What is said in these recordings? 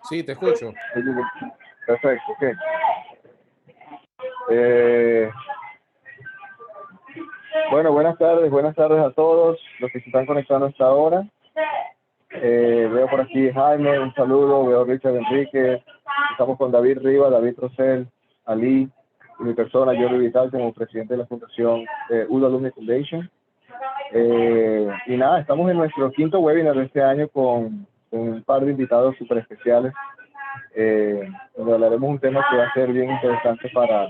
Sí, te escucho. Perfecto, ok. Eh, bueno, buenas tardes a todos los que se están conectando hasta ahora. Veo por aquí Jaime, un saludo, veo Richard Enrique, estamos con David Rivas, David Rosell, Ali, y mi persona, Jordi Vital, como presidente de la Fundación UDO Alumni Foundation. Y nada, estamos en nuestro quinto webinar de este año con un par de invitados súper especiales, donde hablaremos un tema que va a ser bien interesante para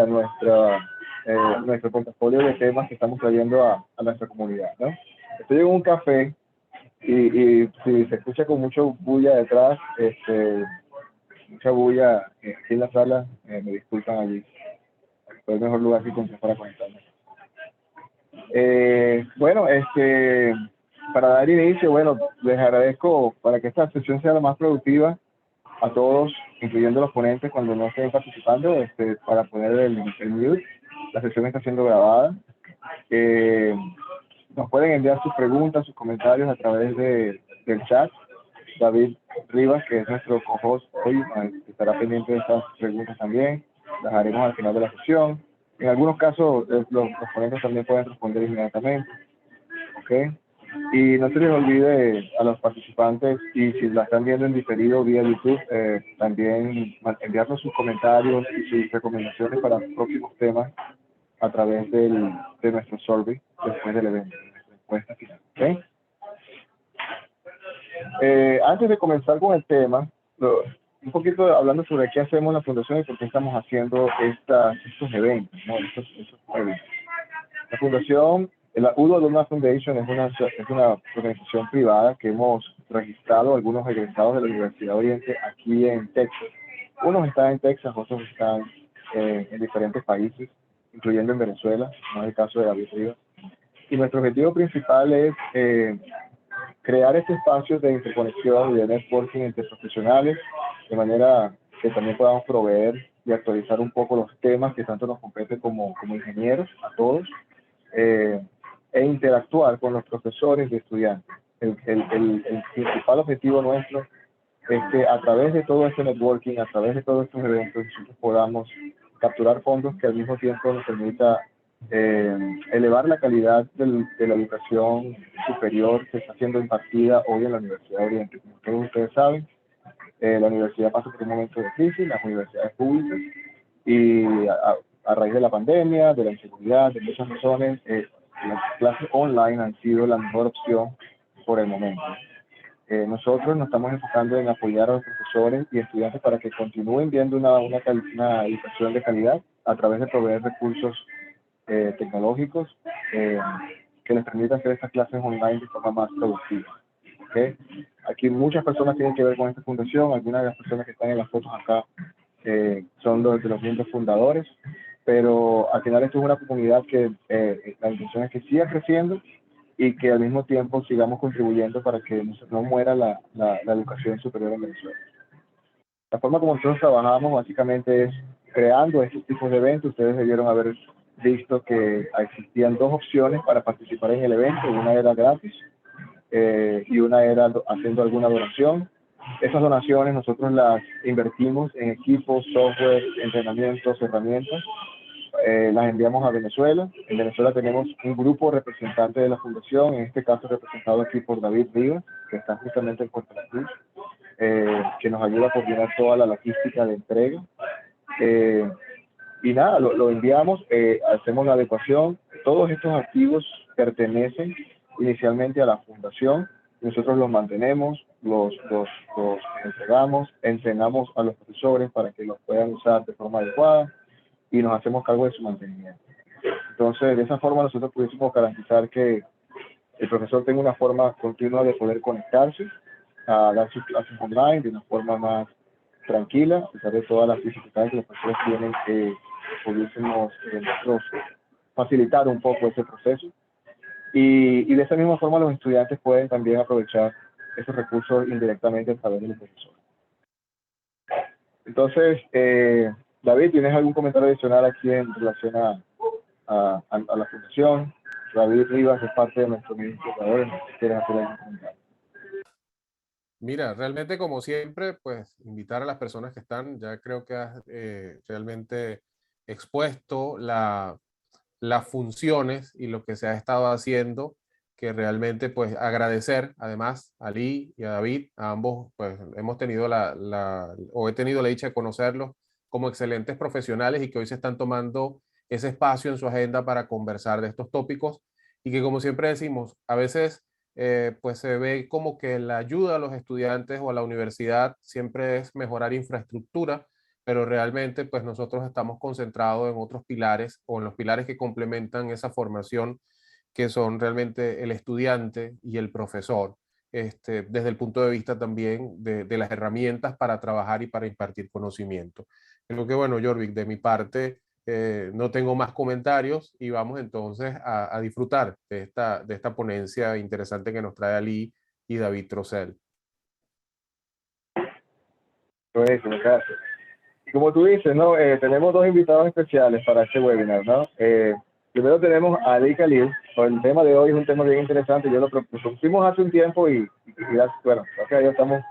nuestro portafolio de temas que estamos trayendo a nuestra comunidad, ¿no? Estoy en un café y si se escucha con mucho bulla detrás, mucha bulla aquí en la sala, me disculpan allí. Fue el mejor lugar que encontré para conectarme. Bueno, para dar inicio, bueno, les agradezco para que esta sesión sea la más productiva a todos, incluyendo los ponentes cuando no estén participando, para poner el mute. La sesión está siendo grabada. Nos pueden enviar sus preguntas, sus comentarios a través del chat. David Rivas, que es nuestro co-host hoy, estará pendiente de estas preguntas también. Las haremos al final de la sesión. En algunos casos, los ponentes también pueden responder inmediatamente. ¿Ok? Y no se les olvide a los participantes, y si la están viendo en diferido vía YouTube, también enviarnos sus comentarios y sus recomendaciones para próximos temas a través de nuestro survey después del evento, de nuestra encuesta final. ¿Okay? Antes de comenzar con el tema, un poquito hablando sobre qué hacemos en la Fundación y por qué estamos haciendo estos eventos, ¿no? estos eventos. La Fundación, la UDO Alumni Foundation es una organización privada que hemos registrado algunos egresados de la Universidad de Oriente aquí en Texas. Unos están en Texas, otros están en diferentes países, incluyendo en Venezuela, como es el caso de David Rivas. Y nuestro objetivo principal es crear este espacio de interconexión y de networking entre profesionales, de manera que también podamos proveer y actualizar un poco los temas que tanto nos competen como ingenieros, a todos, e interactuar con los profesores y estudiantes. El principal objetivo nuestro es que a través de todo este networking, a través de todos estos eventos, nosotros podamos capturar fondos que al mismo tiempo nos permita elevar la calidad de la educación superior que está siendo impartida hoy en la Universidad de Oriente. Como todos ustedes saben, la universidad pasa por un momento de crisis, las universidades públicas, y a raíz de la pandemia, de la inseguridad, de muchas razones, las clases online han sido la mejor opción por el momento. Nosotros nos estamos enfocando en apoyar a los profesores y estudiantes para que continúen viendo una educación de calidad a través de proveer recursos tecnológicos que les permitan hacer estas clases online de forma más productiva. ¿Okay? Aquí muchas personas tienen que ver con esta fundación, algunas de las personas que están en las fotos acá son de los miembros fundadores, pero al final esto es una comunidad que la intención es que siga creciendo y que al mismo tiempo sigamos contribuyendo para que no muera la educación superior en Venezuela. La forma como nosotros trabajamos básicamente es creando estos tipos de eventos. Ustedes debieron haber visto que existían dos opciones para participar en el evento. Una era gratis y una era haciendo alguna donación. Esas donaciones nosotros las invertimos en equipos, software, entrenamientos, herramientas. Las enviamos a Venezuela. En Venezuela tenemos un grupo representante de la fundación, en este caso representado aquí por David Rivas, que está justamente en Puerto La Cruz, que nos ayuda a coordinar toda la logística de entrega. Y nada, lo enviamos, hacemos la adecuación. Todos estos activos pertenecen inicialmente a la fundación. Nosotros los mantenemos, los entregamos, entrenamos a los profesores para que los puedan usar de forma adecuada y nos hacemos cargo de su mantenimiento. Entonces, de esa forma nosotros pudiésemos garantizar que el profesor tenga una forma continua de poder conectarse a dar sus clases online de una forma más tranquila, a pesar de todas las dificultades que los profesores tienen, que pudiésemos nosotros facilitar un poco ese proceso. Y de esa misma forma los estudiantes pueden también aprovechar esos recursos indirectamente a través del profesor. Entonces, David, ¿tienes algún comentario adicional aquí en relación a la fundación? David Rivas es parte de nuestro medio integrador, ¿quieres hacer algún comentario? Mira, realmente como siempre, pues invitar a las personas que están, ya creo que has realmente expuesto las funciones y lo que se ha estado haciendo, que realmente pues agradecer además a Lee y a David, a ambos pues hemos tenido o he tenido la dicha de conocerlos como excelentes profesionales y que hoy se están tomando ese espacio en su agenda para conversar de estos tópicos y que como siempre decimos, a veces pues se ve como que la ayuda a los estudiantes o a la universidad siempre es mejorar infraestructura, pero realmente pues nosotros estamos concentrados en otros pilares o en los pilares que complementan esa formación que son realmente el estudiante y el profesor, desde el punto de vista también de las herramientas para trabajar y para impartir conocimiento. Creo que bueno, Jorvik, de mi parte no tengo más comentarios y vamos entonces a disfrutar de esta ponencia interesante que nos trae Ali y David Trocel. Buenísimo, gracias. Y como tú dices, ¿no? Tenemos dos invitados especiales para este webinar, ¿no? Primero tenemos a Ali Khalil. El tema de hoy es un tema bien interesante. Yo lo propusimos hace un tiempo bueno, gracias a Dios estamos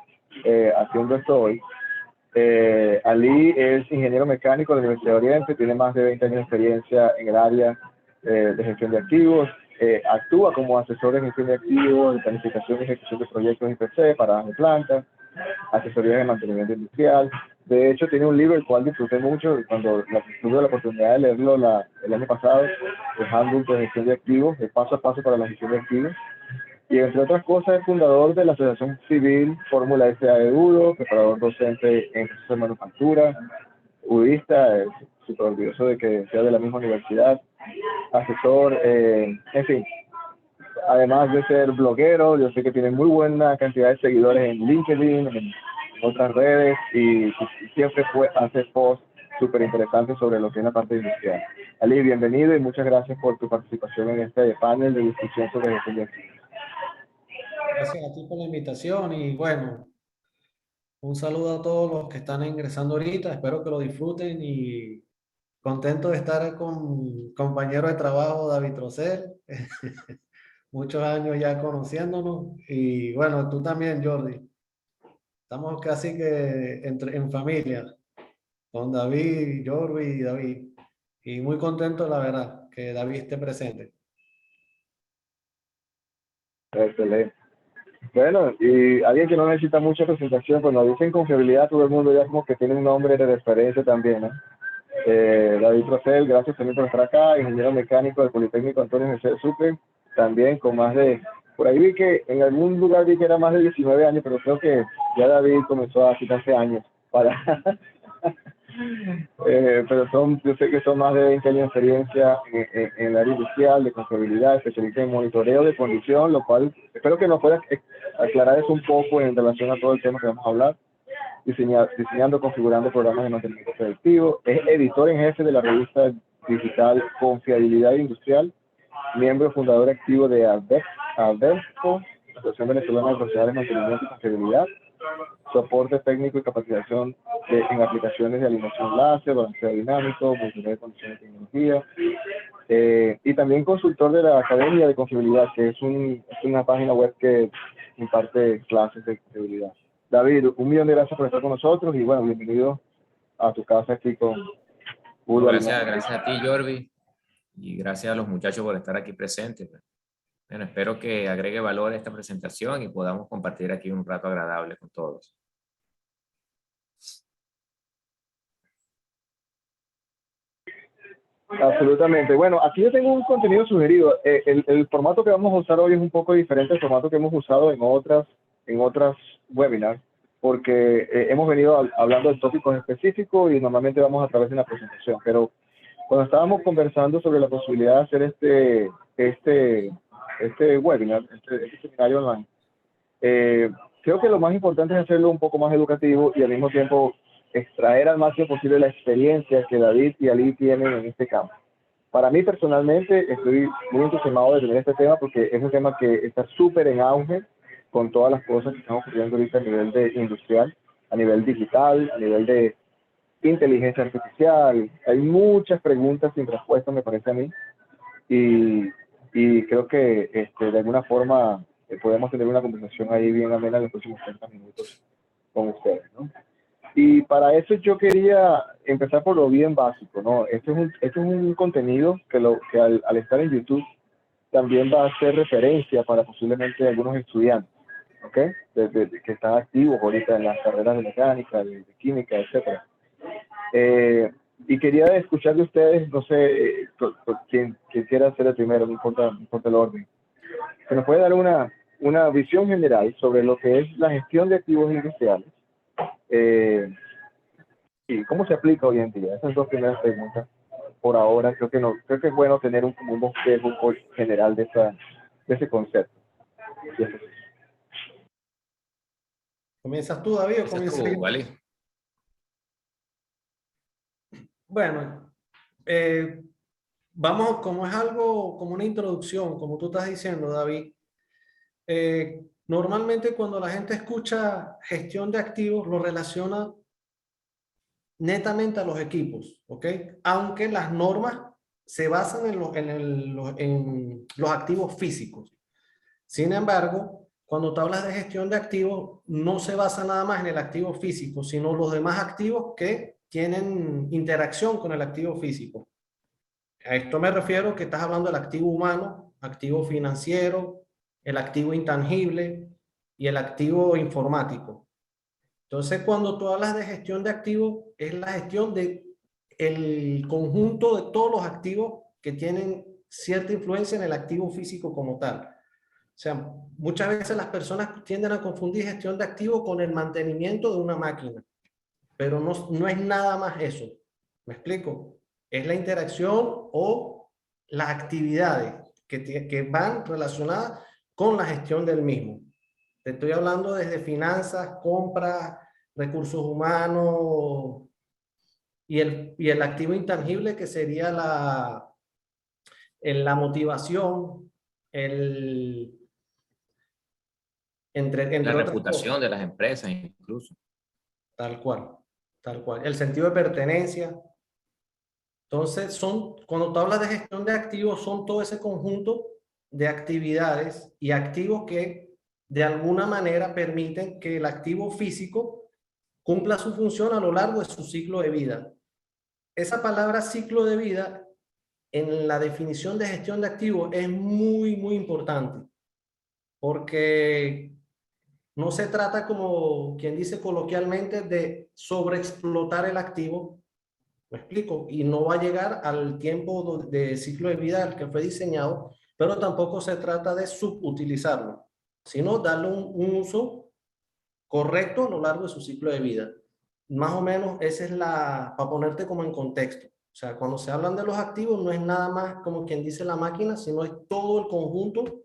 haciendo esto hoy. Ali es ingeniero mecánico de la Universidad de Oriente, tiene más de 20 años de experiencia en el área de gestión de activos, actúa como asesor de gestión de activos, de planificación y ejecución de proyectos IPC, paradas de planta, asesoría de mantenimiento industrial. De hecho, tiene un libro el cual disfruté mucho cuando tuve la oportunidad de leerlo el año pasado, el Handbook de Gestión de Activos, el paso a paso para la gestión de activos. Y entre otras cosas es fundador de la Asociación Civil Fórmula SA de Udo, preparador docente en procesos de manufactura, udista, súper orgulloso de que sea de la misma universidad, asesor, en fin. Además de ser bloguero, yo sé que tiene muy buena cantidad de seguidores en LinkedIn, en otras redes y siempre hace posts súper interesantes sobre lo que es la parte industrial. Ali, bienvenido y muchas gracias por tu participación en este panel de discusión sobre gestión de activos. Gracias a ti por la invitación y bueno, un saludo a todos los que están ingresando ahorita. Espero que lo disfruten y contento de estar con compañero de trabajo David Trocel. Muchos años ya conociéndonos y bueno, tú también, Jordi. Estamos casi que en familia con David, Jordi y David. Y muy contento, la verdad, que David esté presente. Excelente. Bueno, y alguien que no necesita mucha presentación, cuando dicen confiabilidad, todo el mundo ya como que tiene un nombre de referencia también, ¿no? David Procel, gracias también por estar acá, ingeniero mecánico del Politécnico Antonio José de Sucre, también con más de, por ahí vi que en algún lugar vi que era más de 19 años, pero creo que ya David comenzó a quitarse años para, pero yo sé que son más de 20 años de experiencia en el área industrial, de confiabilidad, especialista en monitoreo de condición, lo cual espero que nos puedas aclarar eso un poco en relación a todo el tema que vamos a hablar. Diseñando, configurando programas de mantenimiento predictivo, es editor en jefe de la revista digital Confiabilidad Industrial, miembro fundador activo de ADESCO, Asociación Venezolana de Profesionales de Mantenimiento y Confiabilidad, soporte técnico y capacitación en aplicaciones de alineación láser, balanceo dinámico, monitoreo de condiciones de tecnología, y también consultor de la Academia de Confiabilidad, que es una página web que imparte clases de confiabilidad. David, 1.000.000 de gracias por estar con nosotros y bueno, bienvenido a tu casa aquí con No, Udo. gracias a ti, Jordi, y gracias a los muchachos por estar aquí presentes. Bueno, espero que agregue valor a esta presentación y podamos compartir aquí un rato agradable con todos. Absolutamente. Bueno, aquí yo tengo un contenido sugerido. El formato que vamos a usar hoy es un poco diferente al formato que hemos usado en otras webinars, porque hemos venido hablando de tópicos específicos y normalmente vamos a través de una presentación. Pero cuando estábamos conversando sobre la posibilidad de hacer este webinar, este seminario online, creo que lo más importante es hacerlo un poco más educativo y al mismo tiempo extraer al máximo posible la experiencia que David y Ali tienen en este campo. Para mí personalmente estoy muy entusiasmado de tener este tema porque es un tema que está súper en auge con todas las cosas que están ocurriendo ahorita a nivel de industrial, a nivel digital, a nivel de inteligencia artificial. Hay muchas preguntas sin respuesta, me parece a mí, y creo que de alguna forma podemos tener una conversación ahí bien amena en los próximos 30 minutos con ustedes, ¿no? Y para eso yo quería empezar por lo bien básico, ¿no? Esto es un contenido que al estar en YouTube también va a hacer referencia para posiblemente algunos estudiantes, ¿ok? Que están activos ahorita en las carreras de mecánica, de química, etcétera. Y quería escuchar de ustedes, no sé, quien quiera ser el primero, no importa el orden. Se nos puede dar una visión general sobre lo que es la gestión de activos industriales y cómo se aplica hoy en día. Esas dos primeras preguntas. Por ahora, creo que es bueno tener como un bosquejo general de ese concepto. ¿Comienzas tú, David, o Esa comienzo estuvo, yo? ¿vale? Bueno, vamos, como es algo, como una introducción, como tú estás diciendo, David. Normalmente cuando la gente escucha gestión de activos, lo relaciona netamente a los equipos, ¿ok? Aunque las normas se basan en los activos físicos. Sin embargo, cuando tú hablas de gestión de activos, no se basa nada más en el activo físico, sino los demás activos que tienen interacción con el activo físico. A esto me refiero que estás hablando del activo humano, activo financiero, el activo intangible y el activo informático. Entonces, cuando tú hablas de gestión de activos, es la gestión de el conjunto de todos los activos que tienen cierta influencia en el activo físico como tal. O sea, muchas veces las personas tienden a confundir gestión de activos con el mantenimiento de una máquina, pero no es nada más eso. ¿Me explico? Es la interacción o las actividades que van relacionadas con la gestión del mismo. Te estoy hablando desde finanzas, compras, recursos humanos y el activo intangible que sería la motivación, La entre otras cosas. reputación de las empresas incluso. Tal cual, tal cual. El sentido de pertenencia. Entonces, cuando tú hablas de gestión de activos, son todo ese conjunto de actividades y activos que de alguna manera permiten que el activo físico cumpla su función a lo largo de su ciclo de vida. Esa palabra ciclo de vida en la definición de gestión de activos es muy, muy importante, porque no se trata, como quien dice coloquialmente, de sobreexplotar el activo. ¿Me explico? Y no va a llegar al tiempo de ciclo de vida al que fue diseñado, pero tampoco se trata de subutilizarlo, sino darle un uso correcto a lo largo de su ciclo de vida. Más o menos esa es para ponerte como en contexto. O sea, cuando se hablan de los activos, no es nada más como quien dice la máquina, sino es todo el conjunto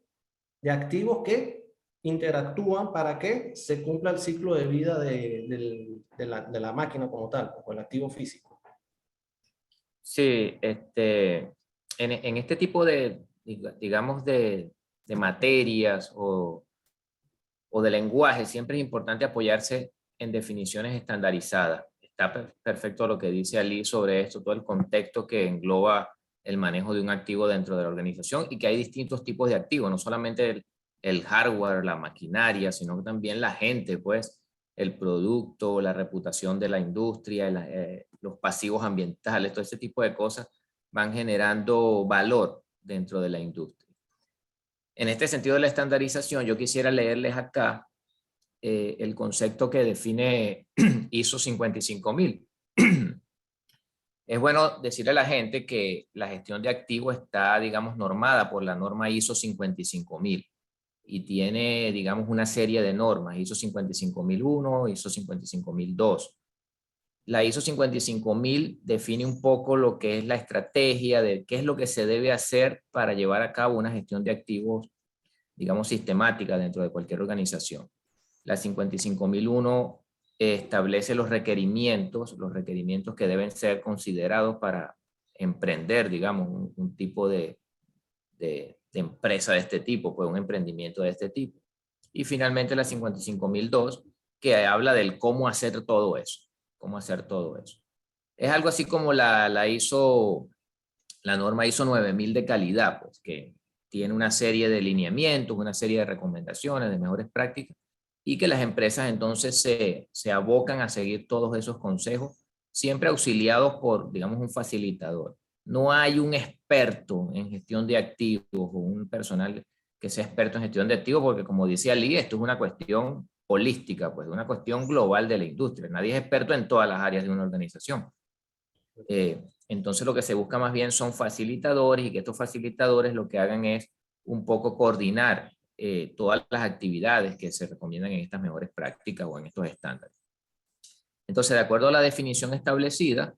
de activos que interactúan para que se cumpla el ciclo de vida de la máquina como tal, o el activo físico. Sí, en este tipo de, digamos, de materias o de lenguaje, siempre es importante apoyarse en definiciones estandarizadas. Está perfecto lo que dice Ali sobre esto, todo el contexto que engloba el manejo de un activo dentro de la organización y que hay distintos tipos de activos, no solamente el hardware, la maquinaria, sino que también la gente, pues el producto, la reputación de la industria, los pasivos ambientales, todo ese tipo de cosas van generando valor dentro de la industria. En este sentido de la estandarización, yo quisiera leerles acá el concepto que define ISO 55000. Es bueno decirle a la gente que la gestión de activos está, digamos, normada por la norma ISO 55000 y tiene, digamos, una serie de normas, ISO 55001, ISO 55002. La ISO 55000 define un poco lo que es la estrategia de qué es lo que se debe hacer para llevar a cabo una gestión de activos, digamos, sistemática dentro de cualquier organización. La 55001 establece los requerimientos que deben ser considerados para emprender, digamos, un tipo de empresa de este tipo, pues un emprendimiento de este tipo. Y finalmente la 55002, que habla del cómo hacer todo eso, cómo hacer todo eso. Es algo así como la norma ISO 9000 de calidad, pues, que tiene una serie de lineamientos, una serie de recomendaciones, de mejores prácticas, y que las empresas entonces se abocan a seguir todos esos consejos, siempre auxiliados por, digamos, un facilitador. No hay un experto en gestión de activos o un personal que sea experto en gestión de activos, porque como decía Lee, esto es una cuestión holística, pues una cuestión global de la industria. Nadie es experto en todas las áreas de una organización. Entonces lo que se busca más bien son facilitadores, y que estos facilitadores lo que hagan es un poco coordinar todas las actividades que se recomiendan en estas mejores prácticas o en estos estándares. Entonces, de acuerdo a la definición establecida,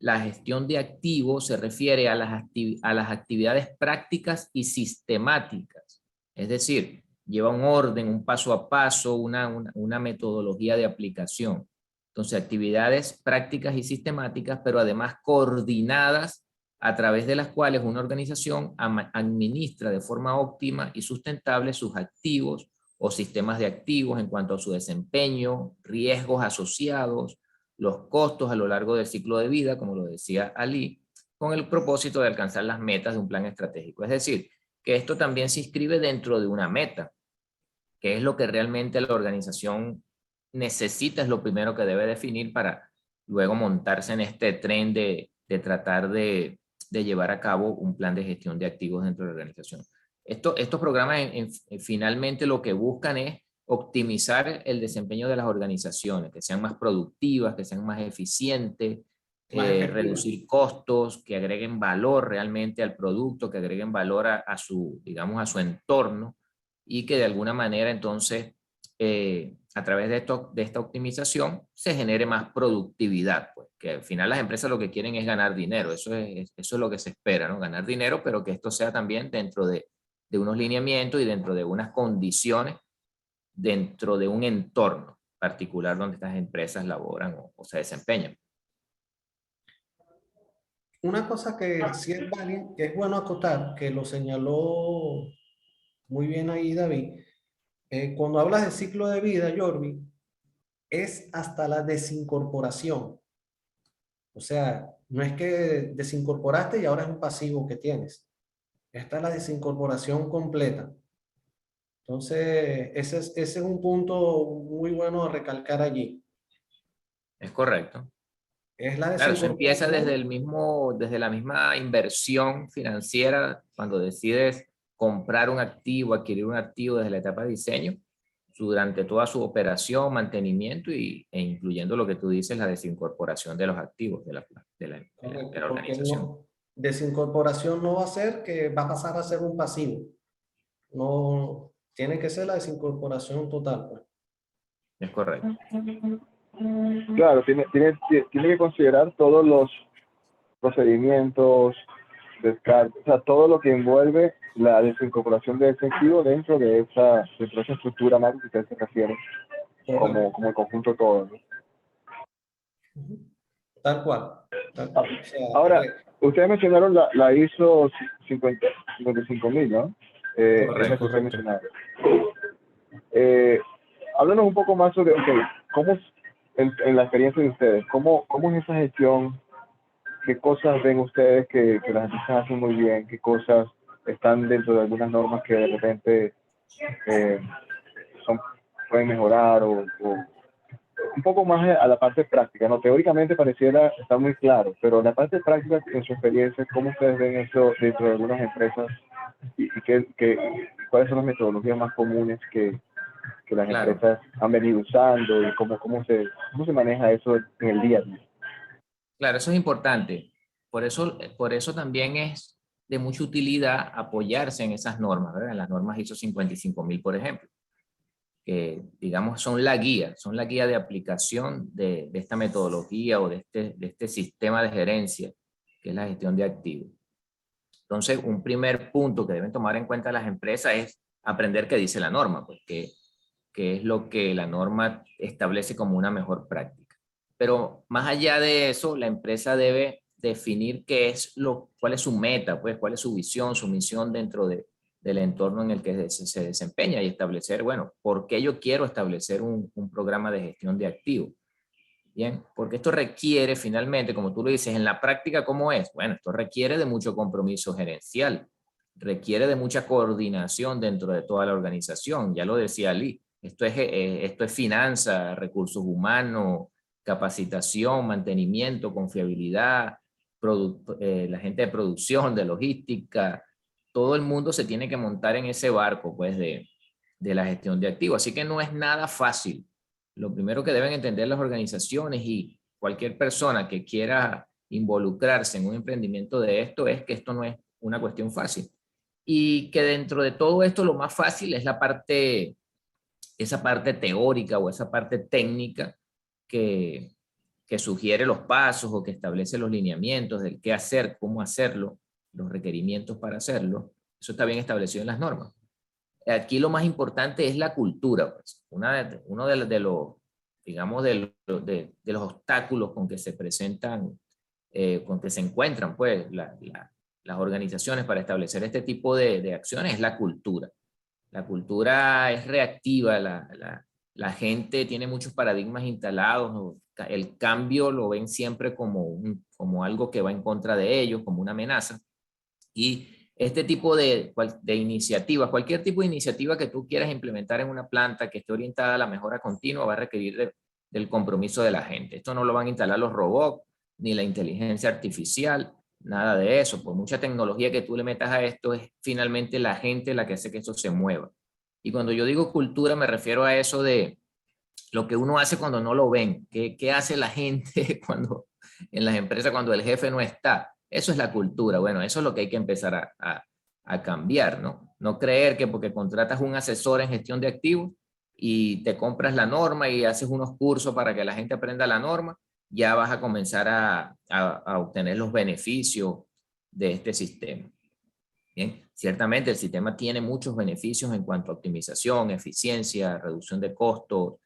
la gestión de activos se refiere a las actividades prácticas y sistemáticas. Es decir, lleva un orden, un paso a paso, una metodología de aplicación. Entonces, actividades prácticas y sistemáticas, pero además coordinadas, a través de las cuales una organización administra de forma óptima y sustentable sus activos o sistemas de activos en cuanto a su desempeño, riesgos asociados, los costos a lo largo del ciclo de vida, como lo decía Ali, con el propósito de alcanzar las metas de un plan estratégico. Es decir, que esto también se inscribe dentro de una meta, que es lo que realmente la organización necesita, es lo primero que debe definir para luego montarse en este tren de tratar de llevar a cabo un plan de gestión de activos dentro de la organización. Estos programas finalmente lo que buscan es optimizar el desempeño de las organizaciones, que sean más productivas, que sean más eficientes, reducir costos, que agreguen valor realmente al producto, que agreguen valor a su, digamos, a su entorno, y que de alguna manera entonces a través de esta optimización se genere más productividad, pues, que al final las empresas lo que quieren es ganar dinero, eso es lo que se espera, ¿no? Ganar dinero, pero que esto sea también dentro de unos lineamientos y dentro de unas condiciones, dentro de un entorno particular donde estas empresas laboran o se desempeñan. Una cosa que sí es que es bueno acotar, que lo señaló muy bien ahí David, cuando hablas de ciclo de vida, Jordi, es hasta la desincorporación. O sea, no es que desincorporaste y ahora es un pasivo que tienes. Esta es la desincorporación completa. Entonces, ese es un punto muy bueno a recalcar allí. Es correcto. Es la Claro, eso empieza desincorporación. desde la misma inversión financiera, cuando decides comprar un activo, adquirir un activo desde la etapa de diseño, durante toda su operación, mantenimiento e incluyendo lo que tú dices, la desincorporación de los activos de la Correcto, porque organización. no, desincorporación no va a ser que va a pasar a ser un pasivo. No, tiene que ser la desincorporación total, pues. Es correcto. Claro, tiene que considerar todos los procedimientos, descarte, o sea, todo lo que envuelve la desincorporación de ese activo dentro de esa estructura más que usted se refiere, como el conjunto todo, ¿no? Tal cual. Tal cual. O sea, Ahora, ustedes mencionaron la ISO 55.000, ¿no? Es la que ustedes mencionaron. Háblanos un poco más sobre, ¿cómo es en la experiencia de ustedes? ¿Cómo es esa gestión? ¿Qué cosas ven ustedes que las empresas hacen muy bien? ¿Qué cosas están dentro de algunas normas que de repente eh, pueden mejorar o un poco más a la parte práctica, ¿no? Teóricamente pareciera estar muy claro, pero la parte práctica, en su experiencia, ¿cómo ustedes ven eso dentro de algunas empresas y cuáles son las metodologías más comunes que las empresas han venido usando y cómo se maneja eso en el día a día? Claro, eso es importante. Por eso también es de mucha utilidad apoyarse en esas normas, ¿verdad? En las normas ISO 55.000, por ejemplo, que digamos son la guía de aplicación de esta metodología o de este sistema de gerencia, que es la gestión de activos. Entonces, un primer punto que deben tomar en cuenta las empresas es aprender qué dice la norma, pues qué es lo que la norma establece como una mejor práctica. Pero más allá de eso, la empresa debe definir cuál es su meta, pues cuál es su visión, su misión dentro del entorno en el que se desempeña, y establecer, bueno, ¿por qué yo quiero establecer un programa de gestión de activos? Bien, porque esto requiere finalmente, como tú lo dices, en la práctica, ¿cómo es? Bueno, esto requiere de mucho compromiso gerencial, requiere de mucha coordinación dentro de toda la organización. Ya lo decía Lee, esto es finanzas, recursos humanos, capacitación, mantenimiento, confiabilidad, la gente de producción, de logística, todo el mundo se tiene que montar en ese barco, pues, de la gestión de activos. Así que no es nada fácil. Lo primero que deben entender las organizaciones y cualquier persona que quiera involucrarse en un emprendimiento de esto es que esto no es una cuestión fácil. Y que dentro de todo esto lo más fácil es esa parte teórica o esa parte técnica que, que sugiere los pasos o que establece los lineamientos del qué hacer, cómo hacerlo, los requerimientos para hacerlo. Eso está bien establecido en las normas. Aquí lo más importante es la cultura. Pues. Uno de los, digamos, de los obstáculos con que se presentan, con que se encuentran pues, las organizaciones para establecer este tipo de acciones es la cultura. La cultura es reactiva, la gente tiene muchos paradigmas instalados, el cambio lo ven siempre como algo que va en contra de ellos, como una amenaza. Y este tipo de iniciativas, cualquier tipo de iniciativa que tú quieras implementar en una planta que esté orientada a la mejora continua va a requerir del compromiso de la gente. Esto no lo van a instalar los robots, ni la inteligencia artificial, nada de eso. Por mucha tecnología que tú le metas a esto, es finalmente la gente la que hace que esto se mueva. Y cuando yo digo cultura, me refiero a eso de lo que uno hace cuando no lo ven. ¿Qué hace la gente en las empresas cuando el jefe no está? Eso es la cultura. Bueno, eso es lo que hay que empezar a cambiar, ¿no? No creer que porque contratas un asesor en gestión de activos y te compras la norma y haces unos cursos para que la gente aprenda la norma, ya vas a comenzar a obtener los beneficios de este sistema. Bien, ciertamente el sistema tiene muchos beneficios en cuanto a optimización, eficiencia, reducción de costos,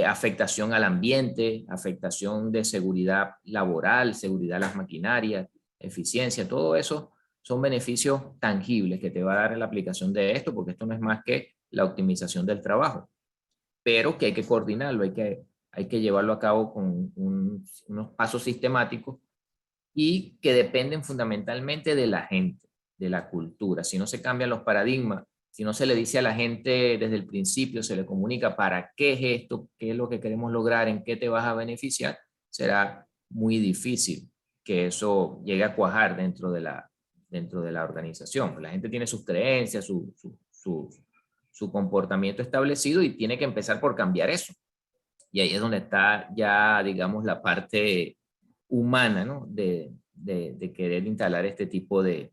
afectación al ambiente, afectación de seguridad laboral, seguridad de las maquinarias, eficiencia, todo eso son beneficios tangibles que te va a dar la aplicación de esto, porque esto no es más que la optimización del trabajo, pero que hay que coordinarlo, hay que llevarlo a cabo con unos pasos sistemáticos y que dependen fundamentalmente de la gente, de la cultura. Si no se cambian los paradigmas, si no se le dice a la gente desde el principio, se le comunica para qué es esto, qué es lo que queremos lograr, en qué te vas a beneficiar, será muy difícil que eso llegue a cuajar dentro de la organización. La gente tiene sus creencias, su comportamiento establecido y tiene que empezar por cambiar eso. Y ahí es donde está ya, digamos, la parte humana, ¿no? de querer instalar este tipo de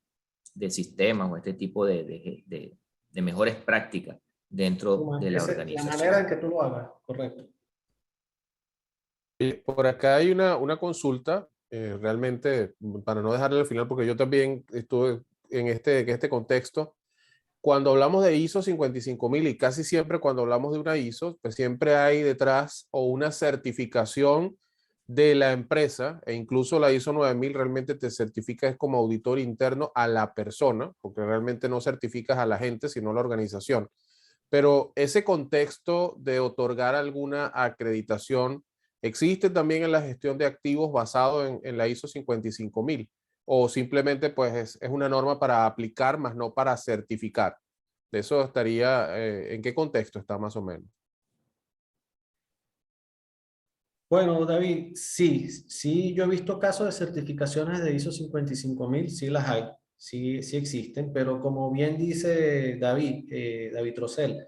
sistemas o este tipo de mejores prácticas dentro de la organización. La manera en que tú lo hagas, correcto. Por acá hay una consulta, realmente, para no dejarla al final, porque yo también estuve en este contexto. Cuando hablamos de ISO 55000 y casi siempre cuando hablamos de una ISO, pues siempre hay detrás o una certificación de la empresa, e incluso la ISO 9000 realmente te certifica es como auditor interno a la persona, porque realmente no certificas a la gente, sino a la organización. Pero ese contexto de otorgar alguna acreditación existe también en la gestión de activos basado en la ISO 55000 o simplemente pues es una norma para aplicar, más no para certificar. De eso estaría, ¿en qué contexto está más o menos? Bueno, David, sí, yo he visto casos de certificaciones de ISO 55000, sí las hay, sí existen, pero como bien dice David Rosell,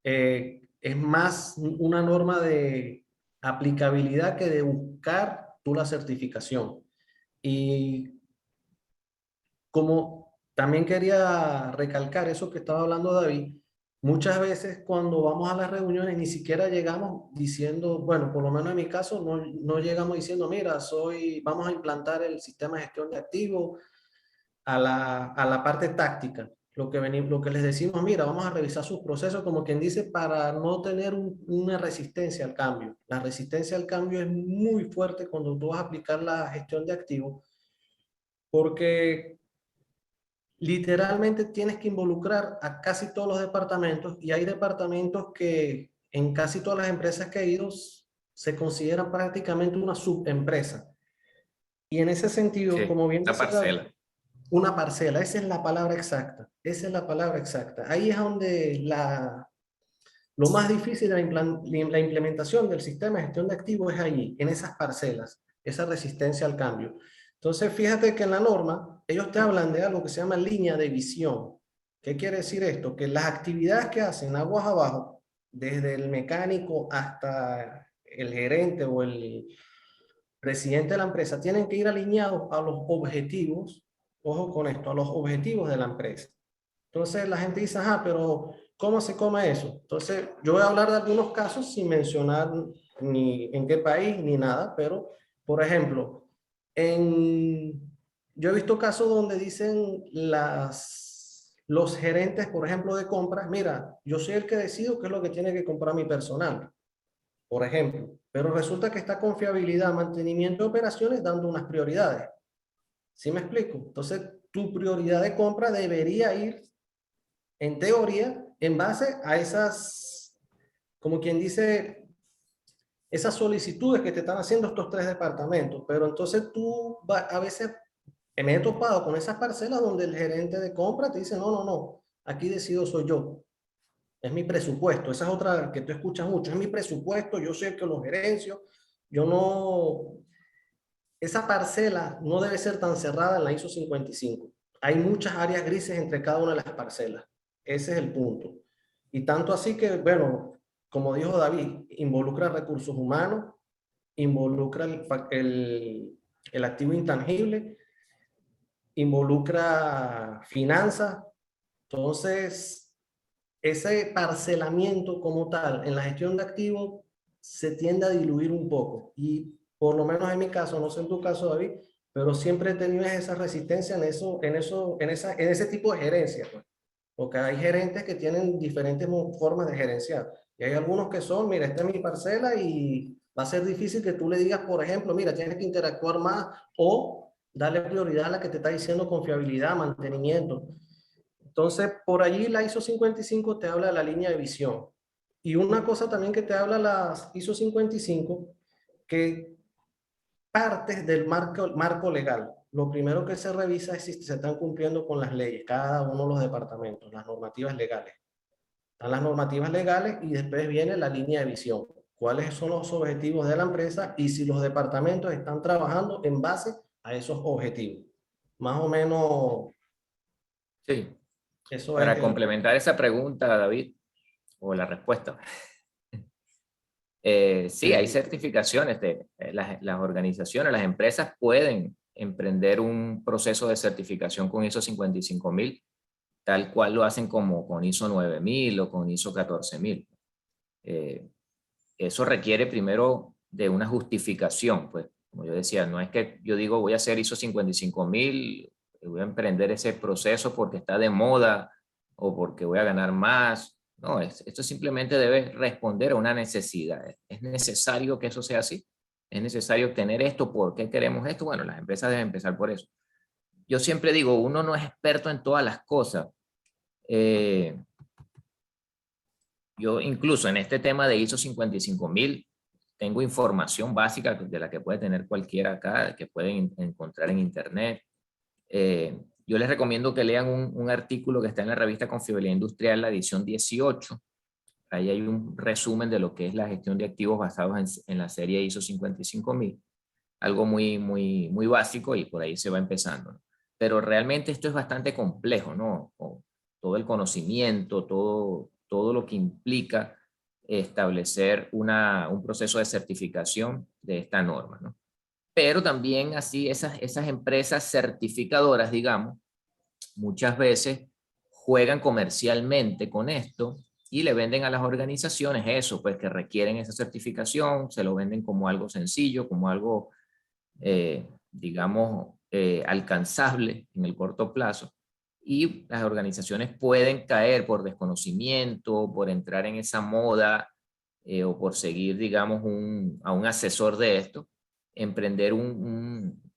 es más una norma de aplicabilidad que de buscar tú la certificación. Y como también quería recalcar eso que estaba hablando David, muchas veces cuando vamos a las reuniones ni siquiera llegamos diciendo, bueno, por lo menos en mi caso, no llegamos diciendo, mira, vamos a implantar el sistema de gestión de activos a la parte táctica. Lo que les decimos, mira, vamos a revisar sus procesos, como quien dice, para no tener una resistencia al cambio. La resistencia al cambio es muy fuerte cuando tú vas a aplicar la gestión de activos, porque literalmente tienes que involucrar a casi todos los departamentos y hay departamentos que en casi todas las empresas que he ido se consideran prácticamente una subempresa. Y en ese sentido, Sí, como bien una dice David, parcela. una parcela, esa es la palabra exacta, esa es la palabra exacta. Ahí es donde lo más difícil de la implementación del sistema de gestión de activos es allí, en esas parcelas, esa resistencia al cambio. Entonces, fíjate que en la norma, ellos te hablan de algo que se llama línea de visión. ¿Qué quiere decir esto? Que las actividades que hacen aguas abajo, desde el mecánico hasta el gerente o el presidente de la empresa, tienen que ir alineados a los objetivos, ojo con esto, a los objetivos de la empresa. Entonces la gente dice, ajá, pero ¿cómo se come eso? Entonces yo voy a hablar de algunos casos sin mencionar ni en qué país ni nada, pero por ejemplo, yo he visto casos donde dicen los gerentes, por ejemplo, de compras, mira, yo soy el que decido qué es lo que tiene que comprar mi personal, por ejemplo, pero resulta que está confiabilidad, mantenimiento de operaciones dando unas prioridades. ¿Sí me explico? Entonces, tu prioridad de compra debería ir, en teoría, en base a esas, como quien dice, esas solicitudes que te están haciendo estos tres departamentos. Pero entonces a veces me he topado con esas parcelas donde el gerente de compra te dice, no, no, no, aquí decido soy yo. Es mi presupuesto. Esa es otra que tú escuchas mucho. Es mi presupuesto, yo soy el que lo gerencio. Yo no, esa parcela no debe ser tan cerrada en la ISO 55. Hay muchas áreas grises entre cada una de las parcelas. Ese es el punto. Y tanto así que, bueno, como dijo David, involucra recursos humanos, involucra el activo intangible, involucra finanzas. Entonces, ese parcelamiento como tal en la gestión de activos se tiende a diluir un poco. Y por lo menos en mi caso, no sé en tu caso, David, pero siempre he tenido esa resistencia en ese tipo de gerencia, pues. Porque hay gerentes que tienen diferentes formas de gerenciar. Y hay algunos que son, mira, esta es mi parcela y va a ser difícil que tú le digas, por ejemplo, mira, tienes que interactuar más o darle prioridad a la que te está diciendo confiabilidad, mantenimiento. Entonces, por allí la ISO 55 te habla de la línea de visión. Y una cosa también que te habla la ISO 55, que partes del marco legal. Lo primero que se revisa es si se están cumpliendo con las leyes, cada uno de los departamentos, las normativas legales. Están las normativas legales y después viene la línea de visión. ¿Cuáles son los objetivos de la empresa y si los departamentos están trabajando en base a esos objetivos? Más o menos Sí, eso para es. complementar esa pregunta, David, o la respuesta. Sí, hay certificaciones de las organizaciones, las empresas pueden emprender un proceso de certificación con ISO 55000, tal cual lo hacen como con ISO 9000 o con ISO 14000. Eso requiere primero de una justificación, pues, como yo decía, no es que yo digo voy a hacer ISO 55000, voy a emprender ese proceso porque está de moda o porque voy a ganar más. No, esto simplemente debe responder a una necesidad. Es necesario que eso sea así. Es necesario tener esto. ¿Por qué queremos esto? Bueno, las empresas deben empezar por eso. Yo siempre digo, uno no es experto en todas las cosas. Yo incluso en este tema de ISO 55000 tengo información básica de la que puede tener cualquiera acá, que pueden encontrar en internet. Yo les recomiendo que lean un artículo que está en la revista Confiabilidad Industrial, la edición 18. Ahí hay un resumen de lo que es la gestión de activos basados en la serie ISO 55000. Algo muy, muy, muy básico y por ahí se va empezando, ¿no? Pero realmente esto es bastante complejo, ¿no? Todo el conocimiento, todo lo que implica establecer un proceso de certificación de esta norma, ¿no? Pero también así esas empresas certificadoras, digamos, muchas veces juegan comercialmente con esto y le venden a las organizaciones eso, pues que requieren esa certificación, se lo venden como algo sencillo, como algo, digamos, alcanzable en el corto plazo. Y las organizaciones pueden caer por desconocimiento, por entrar en esa moda o por seguir, digamos, a un asesor de esto, emprender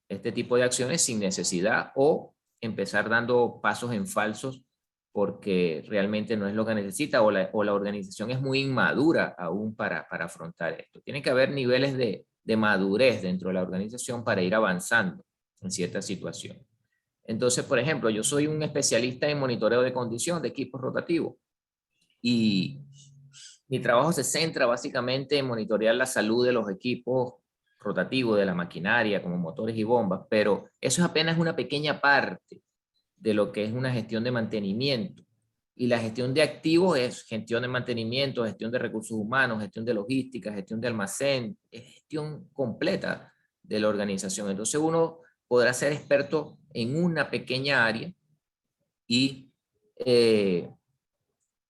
este tipo de acciones sin necesidad o empezar dando pasos en falsos porque realmente no es lo que necesita o la organización es muy inmadura aún para afrontar esto. Tiene que haber niveles de madurez dentro de la organización para ir avanzando en ciertas situaciones. Entonces, por ejemplo, yo soy un especialista en monitoreo de condición de equipos rotativos y mi trabajo se centra básicamente en monitorear la salud de los equipos rotativos, de la maquinaria, como motores y bombas, pero eso es apenas una pequeña parte de lo que es una gestión de mantenimiento. Y la gestión de activos es gestión de mantenimiento, gestión de recursos humanos, gestión de logística, gestión de almacén, es gestión completa de la organización. Entonces uno podrá ser experto en una pequeña área y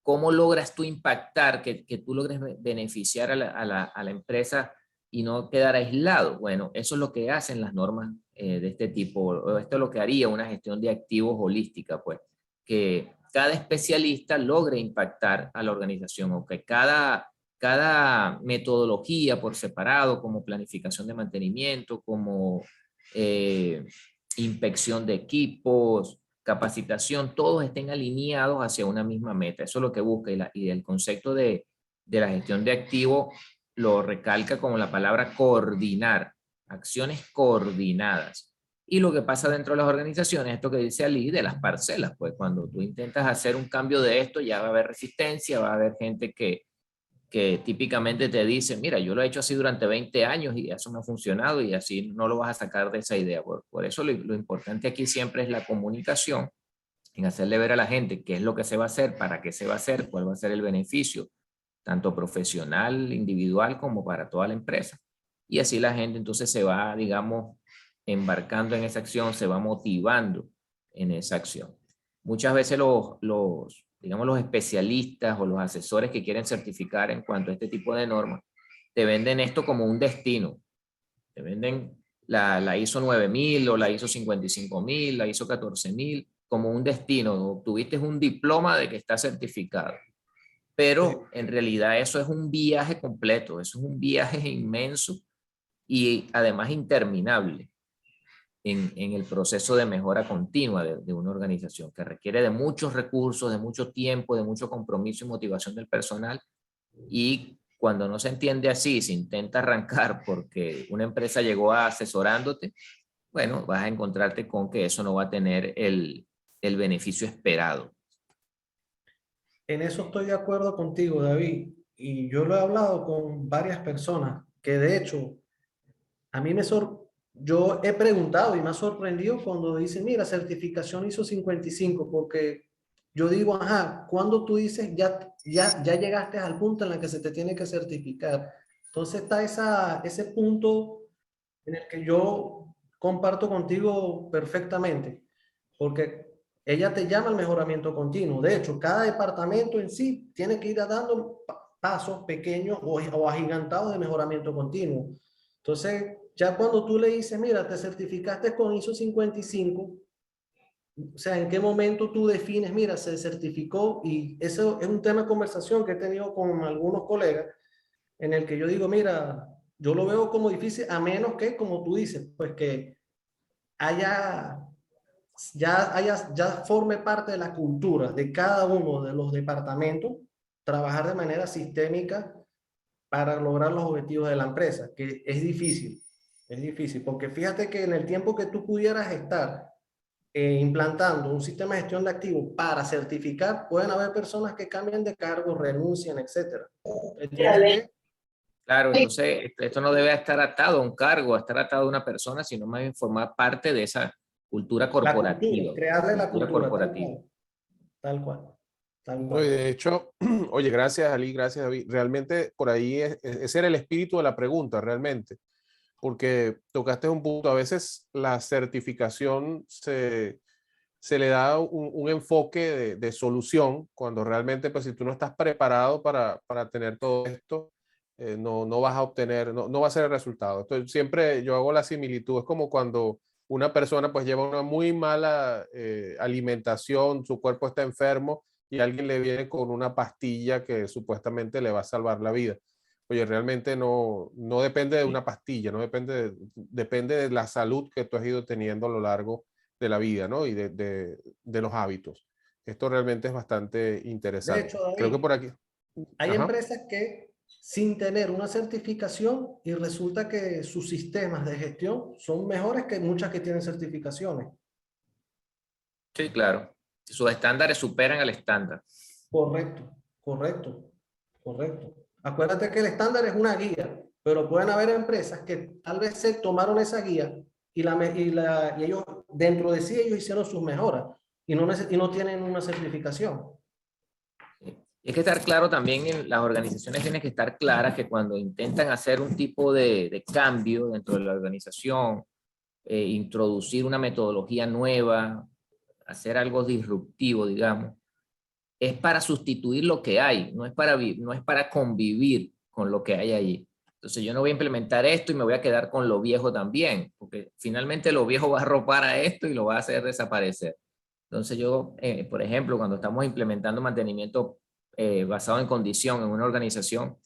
cómo logras tú impactar, que tú logres beneficiar a la empresa y no quedar aislado. Bueno, eso es lo que hacen las normas de este tipo. Esto es lo que haría una gestión de activos holística, pues, que cada especialista logre impactar a la organización, o que cada metodología por separado, como planificación de mantenimiento, como inspección de equipos, capacitación, todos estén alineados hacia una misma meta. Eso es lo que busca, y el concepto de la gestión de activos lo recalca como la palabra coordinar, acciones coordinadas. Y lo que pasa dentro de las organizaciones, esto que dice Ali, de las parcelas, pues cuando tú intentas hacer un cambio de esto, ya va a haber resistencia, va a haber gente que típicamente te dice, mira, yo lo he hecho así durante 20 años y eso me ha funcionado, y así no lo vas a sacar de esa idea. Por eso lo importante aquí siempre es la comunicación, en hacerle ver a la gente qué es lo que se va a hacer, para qué se va a hacer, cuál va a ser el beneficio, tanto profesional, individual, como para toda la empresa. Y así la gente entonces se va, digamos, embarcando en esa acción, se va motivando en esa acción. Muchas veces digamos, los especialistas o los asesores que quieren certificar en cuanto a este tipo de normas, te venden esto como un destino. Te venden la ISO 9000 o la ISO 55000, la ISO 14000 como un destino. Obtuviste un diploma de que está certificado. Pero en realidad eso es un viaje completo, eso es un viaje inmenso y además interminable en el proceso de mejora continua de una organización, que requiere de muchos recursos, de mucho tiempo, de mucho compromiso y motivación del personal. Y cuando no se entiende así, se intenta arrancar porque una empresa llegó asesorándote, bueno, vas a encontrarte con que eso no va a tener el beneficio esperado. En eso estoy de acuerdo contigo, David. Y yo lo he hablado con varias personas que de hecho a mí yo he preguntado y me ha sorprendido cuando dicen, mira, certificación ISO 55, porque yo digo, ajá, cuando tú dices ya llegaste al punto en el que se te tiene que certificar. Entonces está ese punto en el que yo comparto contigo perfectamente, porque ella te llama al mejoramiento continuo. De hecho, cada departamento en sí tiene que ir dando pasos pequeños o agigantados de mejoramiento continuo. Entonces, ya cuando tú le dices, mira, te certificaste con ISO 55, o sea, ¿en qué momento tú defines, mira, se certificó? Y eso es un tema de conversación que he tenido con algunos colegas, en el que yo digo, mira, yo lo veo como difícil, a menos que, como tú dices, pues que haya, ya forme parte de la cultura de cada uno de los departamentos, trabajar de manera sistémica para lograr los objetivos de la empresa, que es difícil, porque fíjate que en el tiempo que tú pudieras estar implantando un sistema de gestión de activos para certificar, pueden haber personas que cambien de cargo, renuncian, etcétera. Claro, entonces esto no debe estar atado a un cargo, a estar atado a una persona, sino más bien formar parte de esa cultura La cultura, corporativa. crearle la cultura, Corporativa. tal cual, tal No, y cual. de hecho, oye, gracias Ali, gracias David. Realmente por ahí ese era el espíritu de la pregunta, realmente, porque tocaste un punto. A veces la certificación se le da un enfoque de solución, cuando realmente, pues si tú no estás preparado para tener todo esto, no vas a obtener, no va a ser el resultado. Entonces, siempre yo hago la similitud, es como cuando una persona pues lleva una muy mala alimentación, su cuerpo está enfermo y alguien le viene con una pastilla que supuestamente le va a salvar la vida. Oye, realmente no depende de una pastilla, no depende depende de la salud que tú has ido teniendo a lo largo de la vida, ¿no? Y de los hábitos. Esto realmente es bastante De hecho, interesante. Creo que David, por aquí. hay Ajá. empresas que sin tener una certificación y resulta que sus sistemas de gestión son mejores que muchas que tienen certificaciones. Sí, claro. Sus estándares superan al estándar. Correcto, correcto, correcto. Acuérdate que el estándar es una guía, pero pueden haber empresas que tal vez se tomaron esa guía y ellos, dentro de sí, ellos hicieron sus mejoras y no tienen una certificación. Y hay que estar claro también, las organizaciones tienen que estar claras que cuando intentan hacer un tipo de cambio dentro de la organización, introducir una metodología nueva, hacer algo disruptivo, digamos, es para sustituir lo que hay, no es para convivir con lo que hay allí. Entonces yo no voy a implementar esto y me voy a quedar con lo viejo también, porque finalmente lo viejo va a arropar a esto y lo va a hacer desaparecer. Entonces yo, por ejemplo, cuando estamos implementando mantenimiento basado en condición en una organización,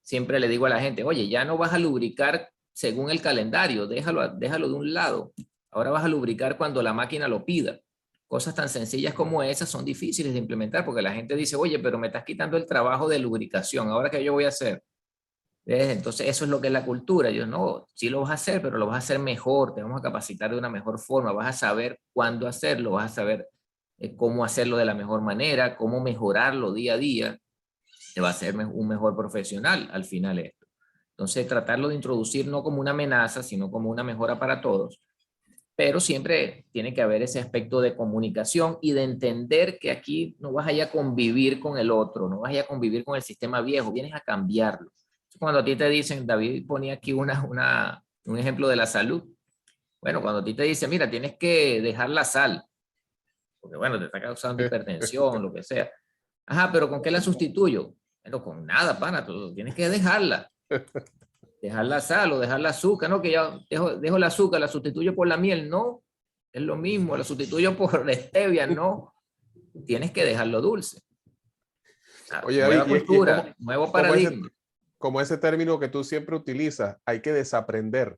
siempre le digo a la gente, oye, ya no vas a lubricar según el calendario, déjalo de un lado. Ahora vas a lubricar cuando la máquina lo pida. Cosas tan sencillas como esas son difíciles de implementar porque la gente dice, oye, pero me estás quitando el trabajo de lubricación, ¿ahora qué yo voy a hacer? Entonces eso es lo que es la cultura. Yo no, sí lo vas a hacer, pero lo vas a hacer mejor, te vamos a capacitar de una mejor forma, vas a saber cuándo hacerlo, vas a saber cómo hacerlo de la mejor manera, cómo mejorarlo día a día, te va a hacer un mejor profesional al final esto. Entonces tratarlo de introducir no como una amenaza, sino como una mejora para todos, pero siempre tiene que haber ese aspecto de comunicación y de entender que aquí no vas a ir a convivir con el otro, no vas a ir a convivir con el sistema viejo, vienes a cambiarlo. Cuando a ti te dicen, David ponía aquí un ejemplo de la salud, bueno, cuando a ti te dicen, mira, tienes que dejar la sal, porque bueno, te está causando hipertensión, lo que sea. Ajá, pero ¿con qué la sustituyo? Bueno, con nada, pana, tú tienes que dejarla. Dejar la sal o dejar el azúcar, ¿no? Que ya dejo el azúcar, la sustituyo por la miel, no. Es lo mismo, la sustituyo por la stevia, no. Tienes que dejarlo dulce. Oye, Nueva David, cultura, nuevo paradigma. Como ese término que tú siempre utilizas, hay que desaprender.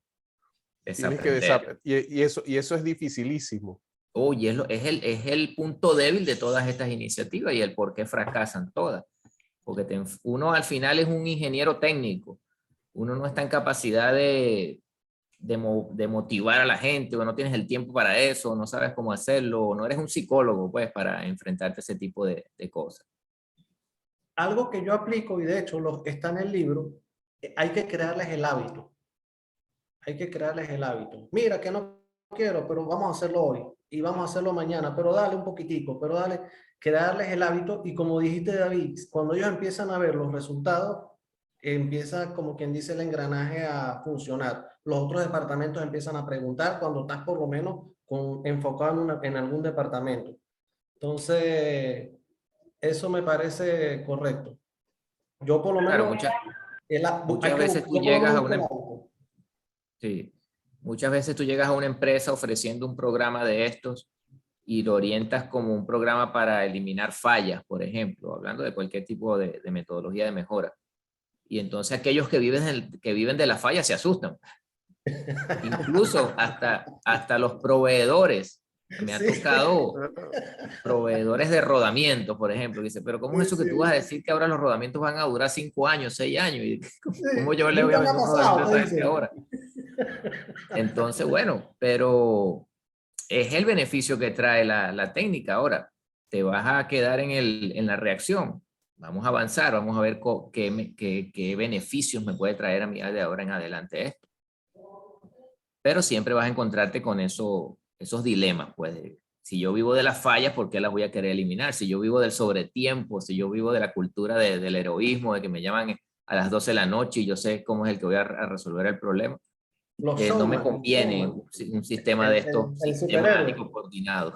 Tienes que Desaprender. y eso es dificilísimo. Oye, es el punto débil de todas estas iniciativas y el por qué fracasan todas. Porque uno al final es un ingeniero técnico. Uno no está en capacidad de motivar a la gente, o no tienes el tiempo para eso, o no sabes cómo hacerlo, o no eres un psicólogo, pues, para enfrentarte a ese tipo de cosas. Algo que yo aplico, y de hecho está en el libro, hay que crearles el hábito. Hay que crearles el hábito. Mira, que no quiero, pero vamos a hacerlo hoy y vamos a hacerlo mañana, pero dale un poquitico, pero dale, crearles el hábito. Y como dijiste, David, cuando ellos empiezan a ver los resultados, empieza como quien dice el engranaje a funcionar. Los otros departamentos empiezan a preguntar cuando estás por lo menos enfocado en algún departamento. Entonces, eso me parece correcto. Yo por lo Claro, menos muchas veces tú llegas a una, sí, muchas veces tú llegas a una empresa ofreciendo un programa de estos y lo orientas como un programa para eliminar fallas, por ejemplo, hablando de cualquier tipo de metodología de mejora. Y entonces aquellos que viven de la falla se asustan. Incluso hasta los proveedores. Me ha tocado proveedores de rodamientos, por ejemplo. Dice, pero ¿cómo es eso que tú vas a decir que ahora los rodamientos van a durar 5 años, 6 años? ¿Y cómo yo le voy a vender un rodamiento a esa gente ahora? Entonces, bueno, pero es el beneficio que trae la técnica. Ahora, te vas a quedar en la reacción. Vamos a avanzar, vamos a ver qué beneficios me puede traer a mí de ahora en adelante esto. Pero siempre vas a encontrarte con esos dilemas, pues, si yo vivo de las fallas, ¿por qué las voy a querer eliminar? Si yo vivo del sobretiempo, si yo vivo de la cultura del heroísmo, de que me llaman a las 12 de la noche y yo sé cómo es el que voy a resolver el problema, no me conviene un sistema de estos sistemático, coordinado.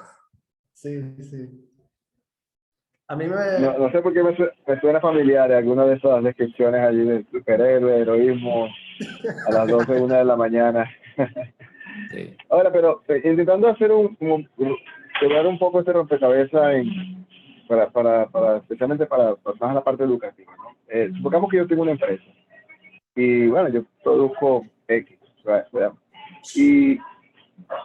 Sí, sí. A mí No sé por qué me suena familiar alguna de esas descripciones allí de superhéroe, heroísmo, a las 12, 1 de la mañana. Sí. Ahora, pero intentando hacer quebrar un poco este rompecabezas especialmente para más la parte educativa, ¿no? Supongamos que yo tengo una empresa y, bueno, yo produzco X, ¿verdad? Y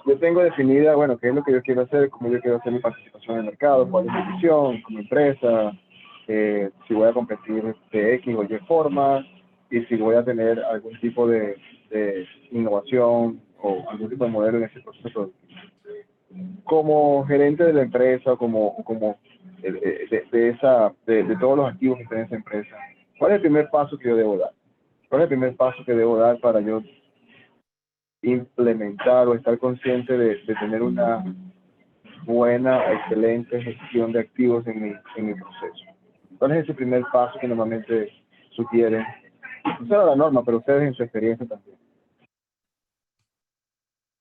yo tengo definida, bueno, qué es lo que yo quiero hacer, cómo yo quiero hacer mi participación en el mercado, cuál es mi visión como empresa, si voy a competir de X o Y forma, y si voy a tener algún tipo de innovación o algún tipo de modelo en ese proceso. como gerente de la empresa, como de todos los activos que está en esa empresa, ¿cuál es el primer paso que yo debo dar? ¿Cuál es el primer paso que debo dar para yo implementar o estar consciente de tener una buena, excelente gestión de activos en mi proceso? ¿Cuál es ese primer paso que normalmente sugieren? No será la norma, pero ustedes en su experiencia también.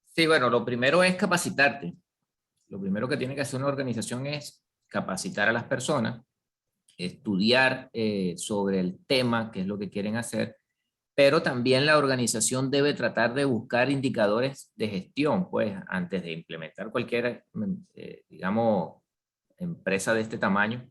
Sí, bueno, lo primero es capacitarte. Lo primero que tiene que hacer una organización es capacitar a las personas, estudiar sobre el tema, qué es lo que quieren hacer, pero también la organización debe tratar de buscar indicadores de gestión, pues antes de implementar cualquier, digamos, empresa de este tamaño,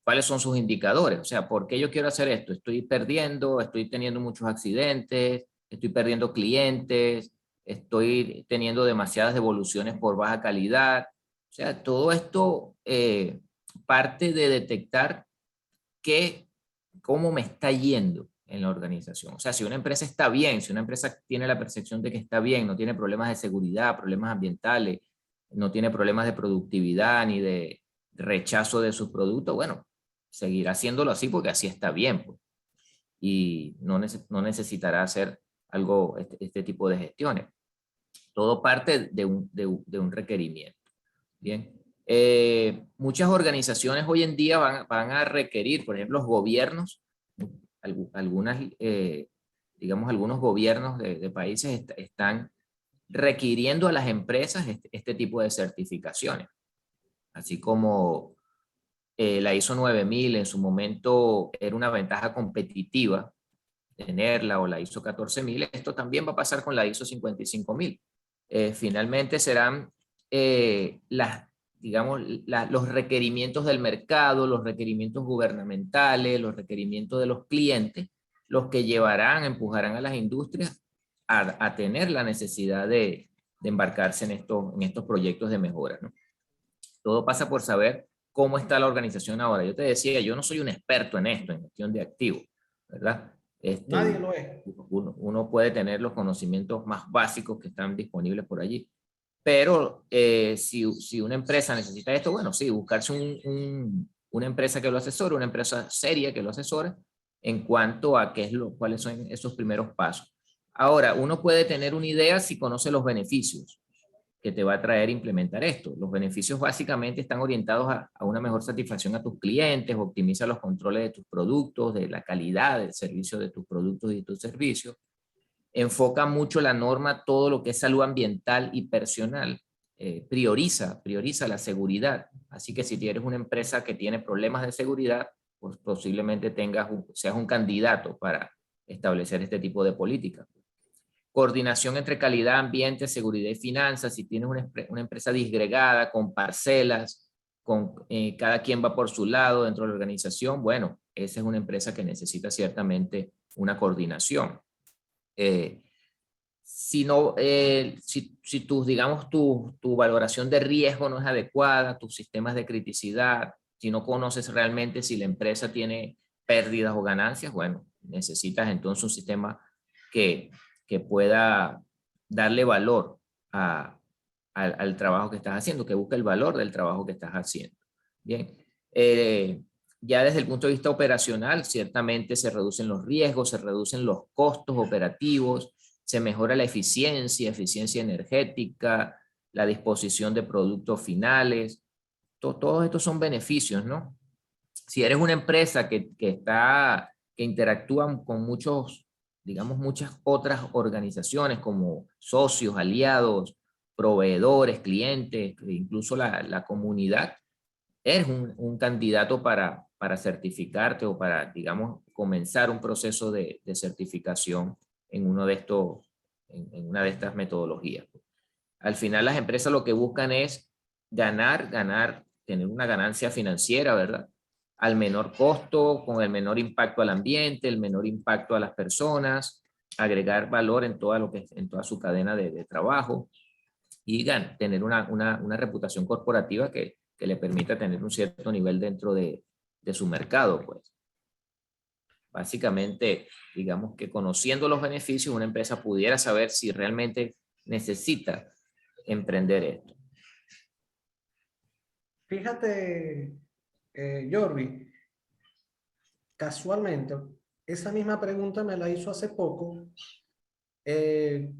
¿cuáles son sus indicadores? O sea, ¿por qué yo quiero hacer esto? Estoy perdiendo, estoy teniendo muchos accidentes, estoy perdiendo clientes, estoy teniendo demasiadas devoluciones por baja calidad. O sea, todo esto parte de detectar cómo me está yendo en la organización. O sea, si una empresa está bien, si una empresa tiene la percepción de que está bien, no tiene problemas de seguridad, problemas ambientales, no tiene problemas de productividad ni de rechazo de sus productos, bueno, seguirá haciéndolo así porque así está bien, pues. Y no necesitará hacer algo, este tipo de gestiones. Todo parte de un requerimiento. Bien. Muchas organizaciones hoy en día van a requerir, por ejemplo, los gobiernos, algunas, digamos, algunos gobiernos de países están requiriendo a las empresas este tipo de certificaciones, así como la ISO 9000 en su momento era una ventaja competitiva tenerla, o la ISO 14000, esto también va a pasar con la ISO 55000. Finalmente serán digamos, los requerimientos del mercado, los requerimientos gubernamentales, los requerimientos de los clientes, los que empujarán a las industrias a tener la necesidad de embarcarse en estos proyectos de mejora, ¿no? Todo pasa por saber cómo está la organización ahora. Yo te decía, yo no soy un experto en esto, en gestión de activos, ¿verdad? Nadie lo es. Uno puede tener los conocimientos más básicos que están disponibles por allí. Pero si una empresa necesita esto, bueno, sí, buscarse una empresa que lo asesore, una empresa seria que lo asesore en cuanto a cuáles son esos primeros pasos. Ahora, uno puede tener una idea si conoce los beneficios que te va a traer implementar esto. Los beneficios básicamente están orientados a una mejor satisfacción a tus clientes, optimiza los controles de tus productos, de la calidad del servicio de tus productos y tus servicios. Enfoca mucho la norma todo lo que es salud ambiental y personal. Prioriza la seguridad. Así que si tienes una empresa que tiene problemas de seguridad, pues posiblemente seas un candidato para establecer este tipo de políticas. Coordinación entre calidad, ambiente, seguridad y finanzas. Si tienes una empresa disgregada con parcelas, cada quien va por su lado dentro de la organización, bueno, esa es una empresa que necesita ciertamente una coordinación. Si digamos, tu valoración de riesgo no es adecuada, tus sistemas de criticidad, si no conoces realmente si la empresa tiene pérdidas o ganancias, bueno, necesitas entonces un sistema que pueda darle valor al trabajo que estás haciendo, que busque el valor del trabajo que estás haciendo. Bien. Ya desde el punto de vista operacional, ciertamente se reducen los riesgos, se reducen los costos operativos, se mejora la eficiencia energética, la disposición de productos finales. Todos estos son beneficios, ¿no? Si eres una empresa que interactúa con digamos, muchas otras organizaciones como socios, aliados, proveedores, clientes, incluso la comunidad, eres un candidato para certificarte o para, digamos, comenzar un proceso de certificación en una de estas metodologías. Al final las empresas lo que buscan es ganar, tener una ganancia financiera, ¿verdad? Al menor costo, con el menor impacto al ambiente, el menor impacto a las personas, agregar valor en toda su cadena de trabajo y tener una reputación corporativa que le permita tener un cierto nivel dentro de su mercado, pues. Básicamente, digamos que conociendo los beneficios, una empresa pudiera saber si realmente necesita emprender esto? Fíjate, Jordi, casualmente, esa misma pregunta me la hizo hace poco eh,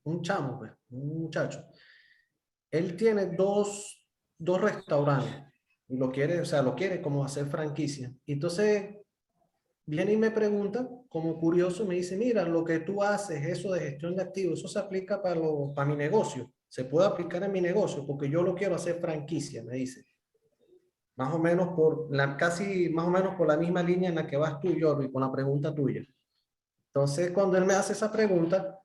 un chamo, pues, un muchacho. Él tiene dos restaurantes y lo quiere, o sea, lo quiere como hacer franquicia. Y entonces viene y me pregunta, como curioso, me dice, mira, lo que tú haces, eso de gestión de activos, eso se aplica para mi negocio. Se puede aplicar en mi negocio porque yo lo quiero hacer franquicia, me dice. Más o menos casi más o menos por la misma línea en la que vas tú, Jordi, con la pregunta tuya. Entonces, cuando él me hace esa pregunta,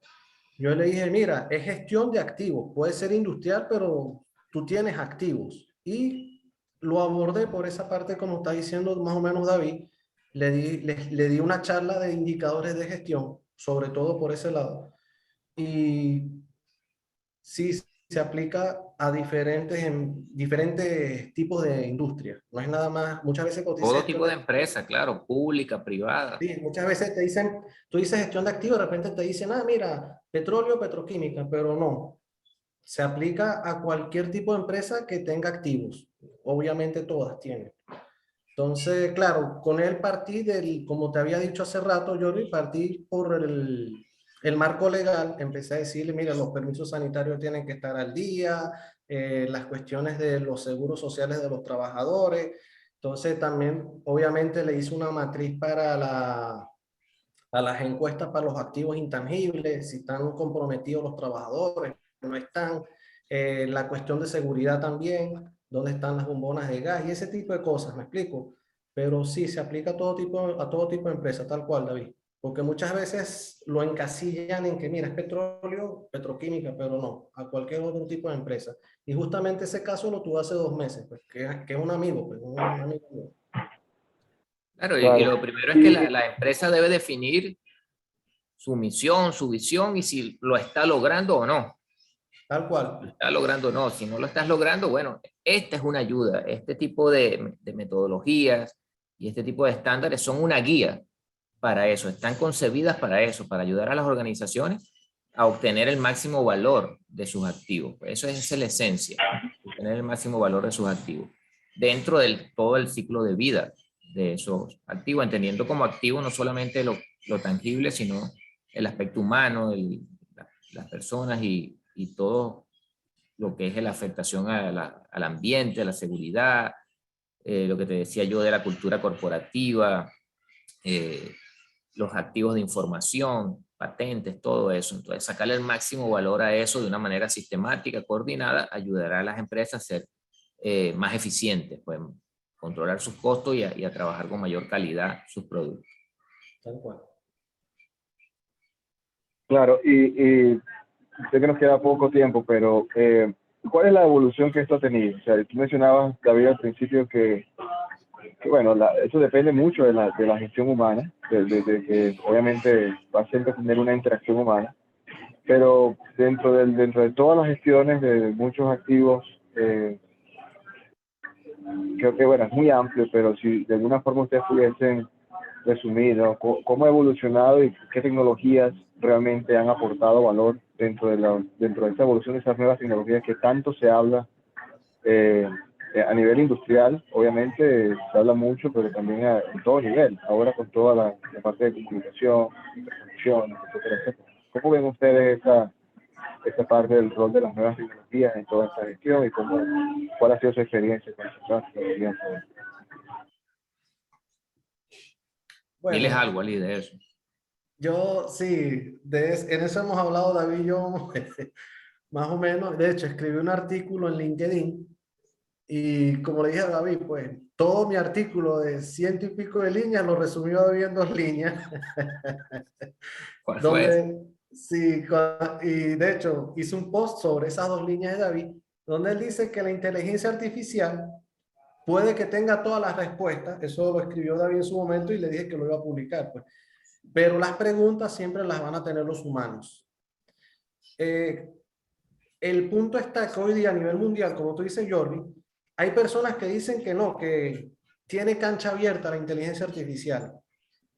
yo le dije, mira, es gestión de activos, puede ser industrial, pero tú tienes activos. Y lo abordé por esa parte, como está diciendo más o menos David, le di una charla de indicadores de gestión, sobre todo por ese lado. Y sí, se aplica a diferentes tipos de industria. No es nada más, muchas veces cuando dice Todo gestión tipo de de, empresa, claro, pública, privada. sí, muchas veces te dicen, tú dices gestión de activos, de repente te dicen, ah, mira, petróleo, petroquímica, pero no. Se aplica a cualquier tipo de empresa que tenga activos. Obviamente todas tienen. Entonces, claro, con él partí como te había dicho hace rato, Jordi, partí por el marco legal, empecé a decirle, mira, los permisos sanitarios tienen que estar al día, las cuestiones de los seguros sociales de los trabajadores. Entonces, también, obviamente, le hice una matriz a las encuestas para los activos intangibles, si están comprometidos los trabajadores, no están, la cuestión de seguridad también, dónde están las bombonas de gas y ese tipo de cosas, ¿me explico? Pero sí, se aplica a todo tipo de empresa, tal cual, David. Porque muchas veces lo encasillan en que, mira, es petróleo, petroquímica, pero no, a cualquier otro tipo de empresa. Y justamente ese caso lo tuve hace 2 meses, pues, que es un amigo, pues, un amigo mío. Claro, y Claro. lo primero es que Y la empresa debe definir su misión, su visión y si lo está logrando o no. Tal Lo cual, está logrando o no. Si no lo estás logrando, bueno, esta es una ayuda. Este tipo de metodologías y este tipo de estándares son una guía para eso. Están concebidas para eso, para ayudar a las organizaciones a obtener el máximo valor de sus activos. Eso es la esencia, obtener el máximo valor de sus activos dentro de todo el ciclo de vida de esos activos, entendiendo como activo no solamente lo tangible, sino el aspecto humano, las personas y todo lo que es la afectación al ambiente, a la seguridad, lo que te decía yo de la cultura corporativa, eh, los activos de información, patentes, todo eso. Entonces, sacarle el máximo valor a eso de una manera sistemática, coordinada, ayudará a las empresas a ser más eficientes, pues, controlar sus costos y a trabajar con mayor calidad sus productos. tal cual. claro, y sé que nos queda poco tiempo, pero ¿cuál es la evolución que esto ha tenido? O sea, tú mencionabas, David, al principio que bueno, eso depende mucho de la gestión humana, de que obviamente va a siempre tener una interacción humana, pero dentro de todas las gestiones de muchos activos, creo que bueno, es muy amplio, pero si de alguna forma ustedes pudiesen resumir, ¿no? ¿Cómo ha evolucionado y qué tecnologías realmente han aportado valor dentro de esta evolución de esas nuevas tecnologías que tanto se habla a nivel industrial? Obviamente se habla mucho, pero también en todo nivel, ahora con toda la parte de comunicación, interconexión, etcétera, etcétera. ¿Cómo ven ustedes esta parte del rol de las nuevas tecnologías en toda esta gestión y cuál ha sido su experiencia con estas nuevas tecnologías? Diles Bueno, algo, Ali, de eso. yo sí, en eso hemos hablado David y yo más o menos. De hecho, escribí un artículo en LinkedIn y como le dije a David, pues todo mi artículo de ciento y pico de líneas lo resumió David en 2 líneas, ¿Cuál fue eso? donde sí, y de hecho hice un post sobre esas 2 líneas de David, donde él dice que la inteligencia artificial puede que tenga todas las respuestas. Eso lo escribió David en su momento y le dije que lo iba a publicar, pues. Pero las preguntas siempre las van a tener los humanos. Eh, el punto está que hoy día a nivel mundial, como tú dices, Jordi, hay personas que dicen que no, que tiene cancha abierta la inteligencia artificial.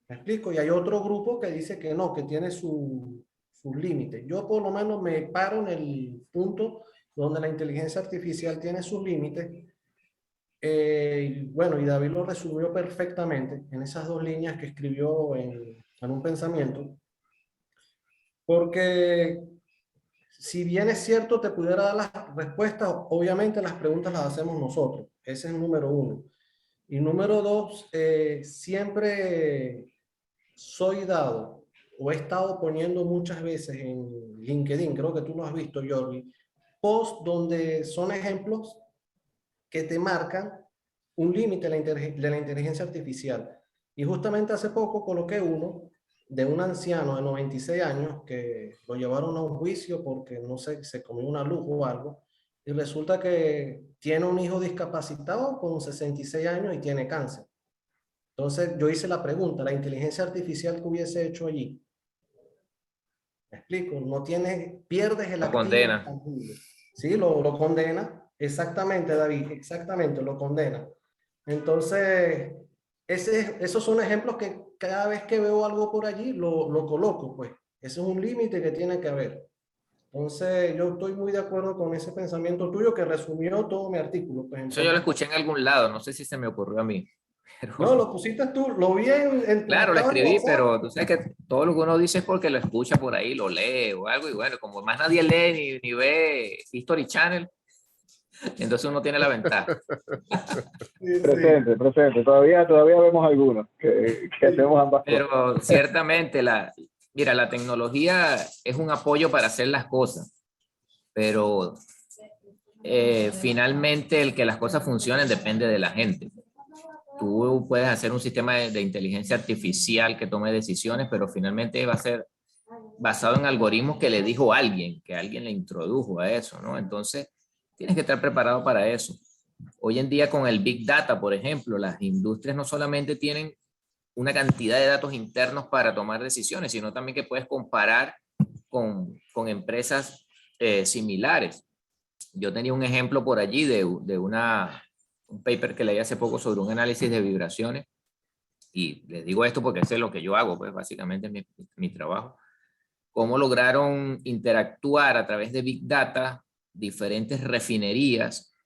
¿Me explico? Y hay otro grupo que dice que no, que tiene su sus límites. Yo por lo menos me paro en el punto donde la inteligencia artificial tiene sus límites. Bueno, y David lo resumió perfectamente en esas dos líneas que escribió en un pensamiento, porque si bien es cierto, te pudiera dar las respuestas, obviamente las preguntas las hacemos nosotros. Ese es el número uno. Y número dos, siempre soy dado o he estado poniendo muchas veces en LinkedIn, creo que tú lo has visto, Jordi, posts donde son ejemplos que te marcan un límite de la inteligencia artificial. Y justamente hace poco coloqué uno de un anciano de 96 años que lo llevaron a un juicio porque, no sé, se comió una luz o algo, y resulta que tiene un hijo discapacitado con 66 años y tiene cáncer. Entonces yo hice la pregunta, la inteligencia artificial que hubiese hecho allí, me explico, no tiene, pierdes el Lo activo condena. tangible. Sí, lo condena, exactamente, David, exactamente, lo condena. Entonces, esos son ejemplos que cada vez que veo algo por allí, lo coloco, pues. Ese es un límite que tiene que haber. Entonces, yo estoy muy de acuerdo con ese pensamiento tuyo que resumió todo mi artículo, pues, en Eso yo lo pocas escuché en algún lado, no sé si se me ocurrió a mí, No, pero lo pusiste tú, lo vi en tu claro, lo estado de escribí, WhatsApp. pero tú sabes que todo lo que uno dice es porque lo escucha por ahí, lo lee o algo, y bueno, como más nadie lee ni ve History Channel, entonces uno tiene la ventaja. Sí, sí, Presente, presente. Todavía vemos algunos que sí. hacemos ambas cosas. Pero ciertamente, mira, la tecnología es un apoyo para hacer las cosas, pero finalmente el que las cosas funcionen depende de la gente. Tú puedes hacer un sistema de inteligencia artificial que tome decisiones, pero finalmente va a ser basado en algoritmos que le dijo alguien, que alguien le introdujo a eso, ¿no? Entonces, tienes que estar preparado para eso. Hoy en día con el Big Data, por ejemplo, las industrias no solamente tienen una cantidad de datos internos para tomar decisiones, sino también que puedes comparar con empresas similares. Yo tenía un ejemplo por allí de un paper que leí hace poco sobre un análisis de vibraciones, y les digo esto porque sé lo que yo hago, pues básicamente mi trabajo. Cómo lograron interactuar a través de Big Data diferentes refinerías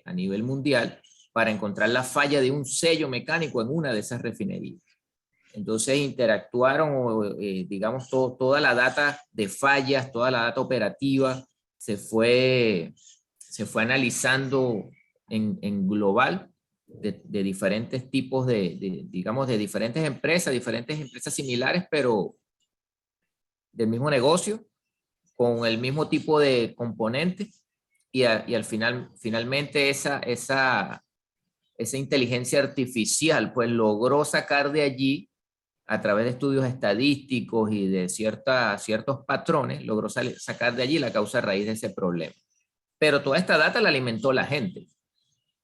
a nivel mundial para encontrar la falla de un sello mecánico en una de esas refinerías. Entonces interactuaron, digamos, toda la data de fallas, toda la data operativa se fue analizando en global de diferentes tipos digamos, de diferentes empresas similares, pero del mismo negocio, con el mismo tipo de componentes, y al finalmente esa inteligencia artificial pues logró sacar de allí, a través de estudios estadísticos y de ciertos patrones, logró sacar de allí la causa raíz de ese problema. Pero toda esta data la alimentó la gente.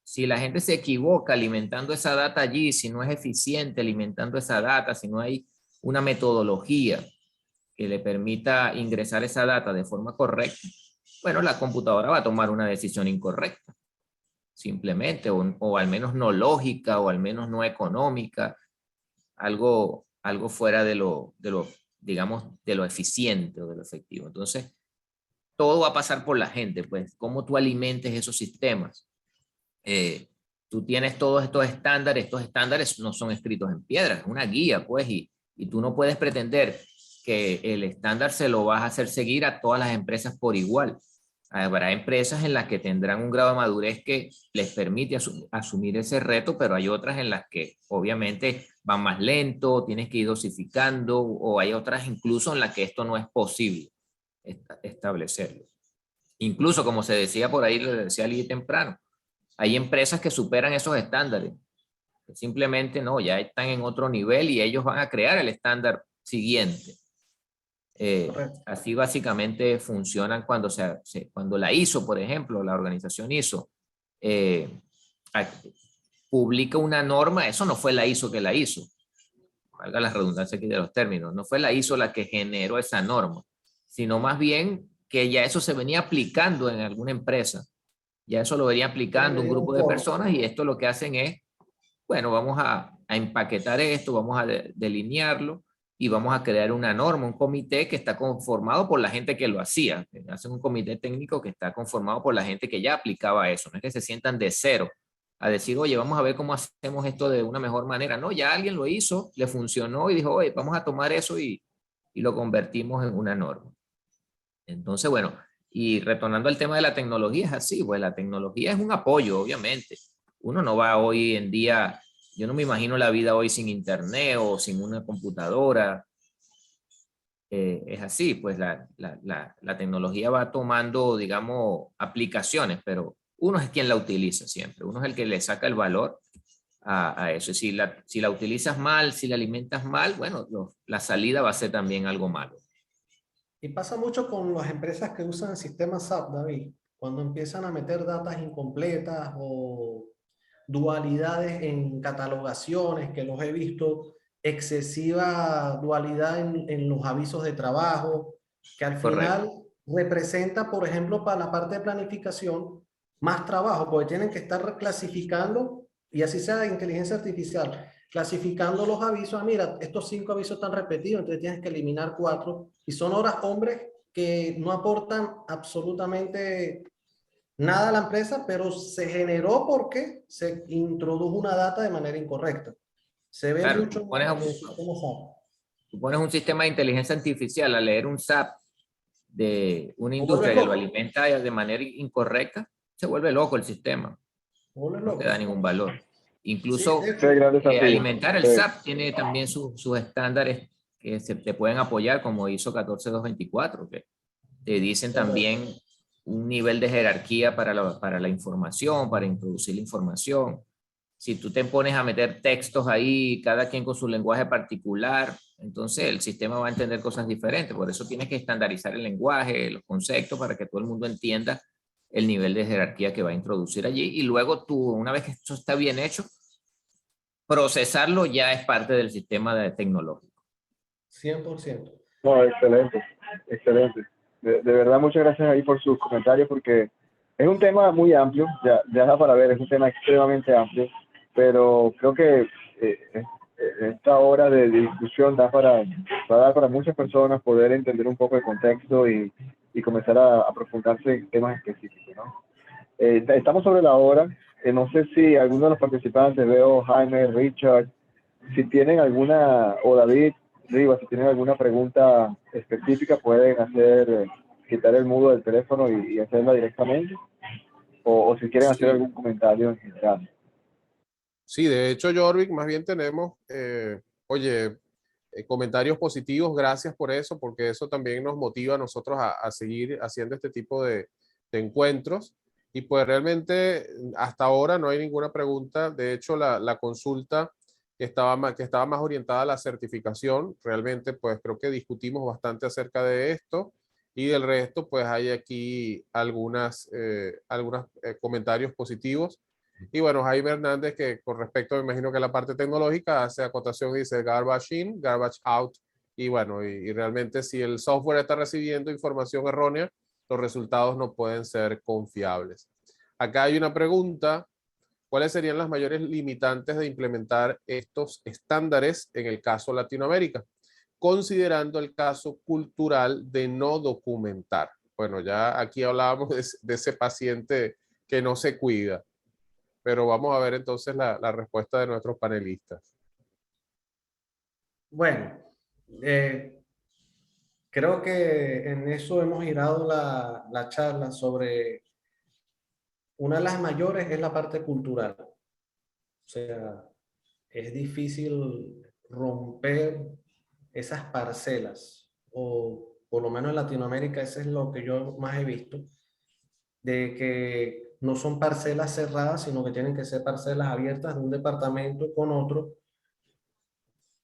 Si la gente se equivoca alimentando esa data allí, si no es eficiente alimentando esa data, si no hay una metodología que le permita ingresar esa data de forma correcta, bueno, la computadora va a tomar una decisión incorrecta, simplemente, o al menos no lógica, o al menos no económica, algo fuera digamos, de lo eficiente o de lo efectivo. Entonces, todo va a pasar por la gente, pues, cómo tú alimentes esos sistemas. Tú tienes todos estos estándares no son escritos en piedra, es una guía, pues, y tú no puedes pretender que el estándar se lo vas a hacer seguir a todas las empresas por igual. Habrá empresas en las que tendrán un grado de madurez que les permite asumir ese reto, pero hay otras en las que obviamente van más lento, tienes que ir dosificando, o hay otras incluso en las que esto no es posible establecerlo. Incluso, como se decía por ahí, le decía Ali temprano, hay empresas que superan esos estándares. Simplemente no, ya están en otro nivel y ellos van a crear el estándar siguiente. Así básicamente funcionan cuando la ISO, por ejemplo, la organización ISO, publica una norma. Eso no fue la ISO que la hizo, valga la redundancia aquí de los términos, no fue la ISO la que generó esa norma, sino más bien que ya eso se venía aplicando en alguna empresa, ya eso lo venía aplicando un grupo de personas, y esto lo que hacen es, bueno, vamos a empaquetar esto, vamos a delinearlo, y vamos a crear una norma, un comité que está conformado por la gente que lo hacía. Hacen un comité técnico que está conformado por la gente que ya aplicaba eso. No es que se sientan de cero a decir, oye, vamos a ver cómo hacemos esto de una mejor manera. No, ya alguien lo hizo, le funcionó y dijo, oye, vamos a tomar eso y lo convertimos en una norma. Entonces, bueno, y retornando al tema de la tecnología, es así, pues la tecnología es un apoyo, obviamente. Uno no va hoy en día, yo no me imagino la vida hoy sin internet o sin una computadora. Es así, pues la tecnología va tomando, digamos, aplicaciones, pero uno es quien la utiliza siempre, uno es el que le saca el valor a eso. Y si la utilizas mal, si la alimentas mal, bueno, la salida va a ser también algo malo. Y pasa mucho con las empresas que usan el sistema SAP, David, cuando empiezan a meter datas incompletas o dualidades en catalogaciones, que los he visto, excesiva dualidad en los avisos de trabajo, que al Correcto. final representa, por ejemplo, para la parte de planificación, más trabajo, porque tienen que estar clasificando, y así sea de inteligencia artificial, clasificando los avisos. Ah, mira, estos 5 avisos están repetidos, entonces tienes que eliminar 4, y son horas hombres que no aportan absolutamente nada a la empresa, pero se generó porque se introdujo una data de manera incorrecta. Se ve Claro, mucho en el sistema SAP. tú pones un sistema de inteligencia artificial a leer un SAP de una O vuelves industria que lo loco, alimenta de manera incorrecta, se vuelve loco el sistema, o vuelves no te loco. da ningún valor. Sí, de Incluso Ese es el hecho, gran desafío. alimentar el Sí. SAP tiene también sus estándares que te pueden apoyar, como ISO 14224, que te dicen también un nivel de jerarquía para la información, para introducir la información. Si tú te pones a meter textos ahí, cada quien con su lenguaje particular, entonces el sistema va a entender cosas diferentes. Por eso tienes que estandarizar el lenguaje, los conceptos, para que todo el mundo entienda el nivel de jerarquía que va a introducir allí. Y luego tú, una vez que esto está bien hecho, procesarlo ya es parte del sistema tecnológico. 100%. No, excelente, excelente. De verdad, muchas gracias ahí por sus comentarios, porque es un tema muy amplio, ya da para ver, es un tema extremadamente amplio, pero creo que esta hora de discusión va a dar para muchas personas poder entender un poco el contexto y comenzar a aprofundarse en temas específicos, ¿no? Estamos sobre la hora. No sé si alguno de los participantes, veo Jaime, Richard, si tienen alguna, o David, Rivas, si tienen alguna pregunta específica, pueden quitar el mudo del teléfono y hacerla directamente, o si quieren hacer Sí, algún comentario en general. sí, de hecho, Jorvik, más bien tenemos, oye, comentarios positivos, gracias por eso, porque eso también nos motiva a nosotros a seguir haciendo este tipo de encuentros. Y pues realmente hasta ahora no hay ninguna pregunta. De hecho, la consulta que estaba más orientada a la certificación, realmente pues creo que discutimos bastante acerca de esto. Y del resto, pues hay aquí algunos comentarios positivos. Y bueno, Jaime Hernández, que con respecto, me imagino que la parte tecnológica hace acotación y dice garbage in, garbage out. Y bueno, y realmente si el software está recibiendo información errónea, los resultados no pueden ser confiables. Acá hay una pregunta. ¿Cuáles serían las mayores limitantes de implementar estos estándares en el caso Latinoamérica? Considerando el caso cultural de no documentar. Bueno, ya aquí hablábamos de ese paciente que no se cuida, pero vamos a ver entonces la respuesta de nuestros panelistas. Bueno, creo que en eso hemos girado la charla sobre una de las mayores es la parte cultural. O sea, es difícil romper esas parcelas, o por lo menos en Latinoamérica, eso es lo que yo más he visto, de que no son parcelas cerradas, sino que tienen que ser parcelas abiertas de un departamento con otro,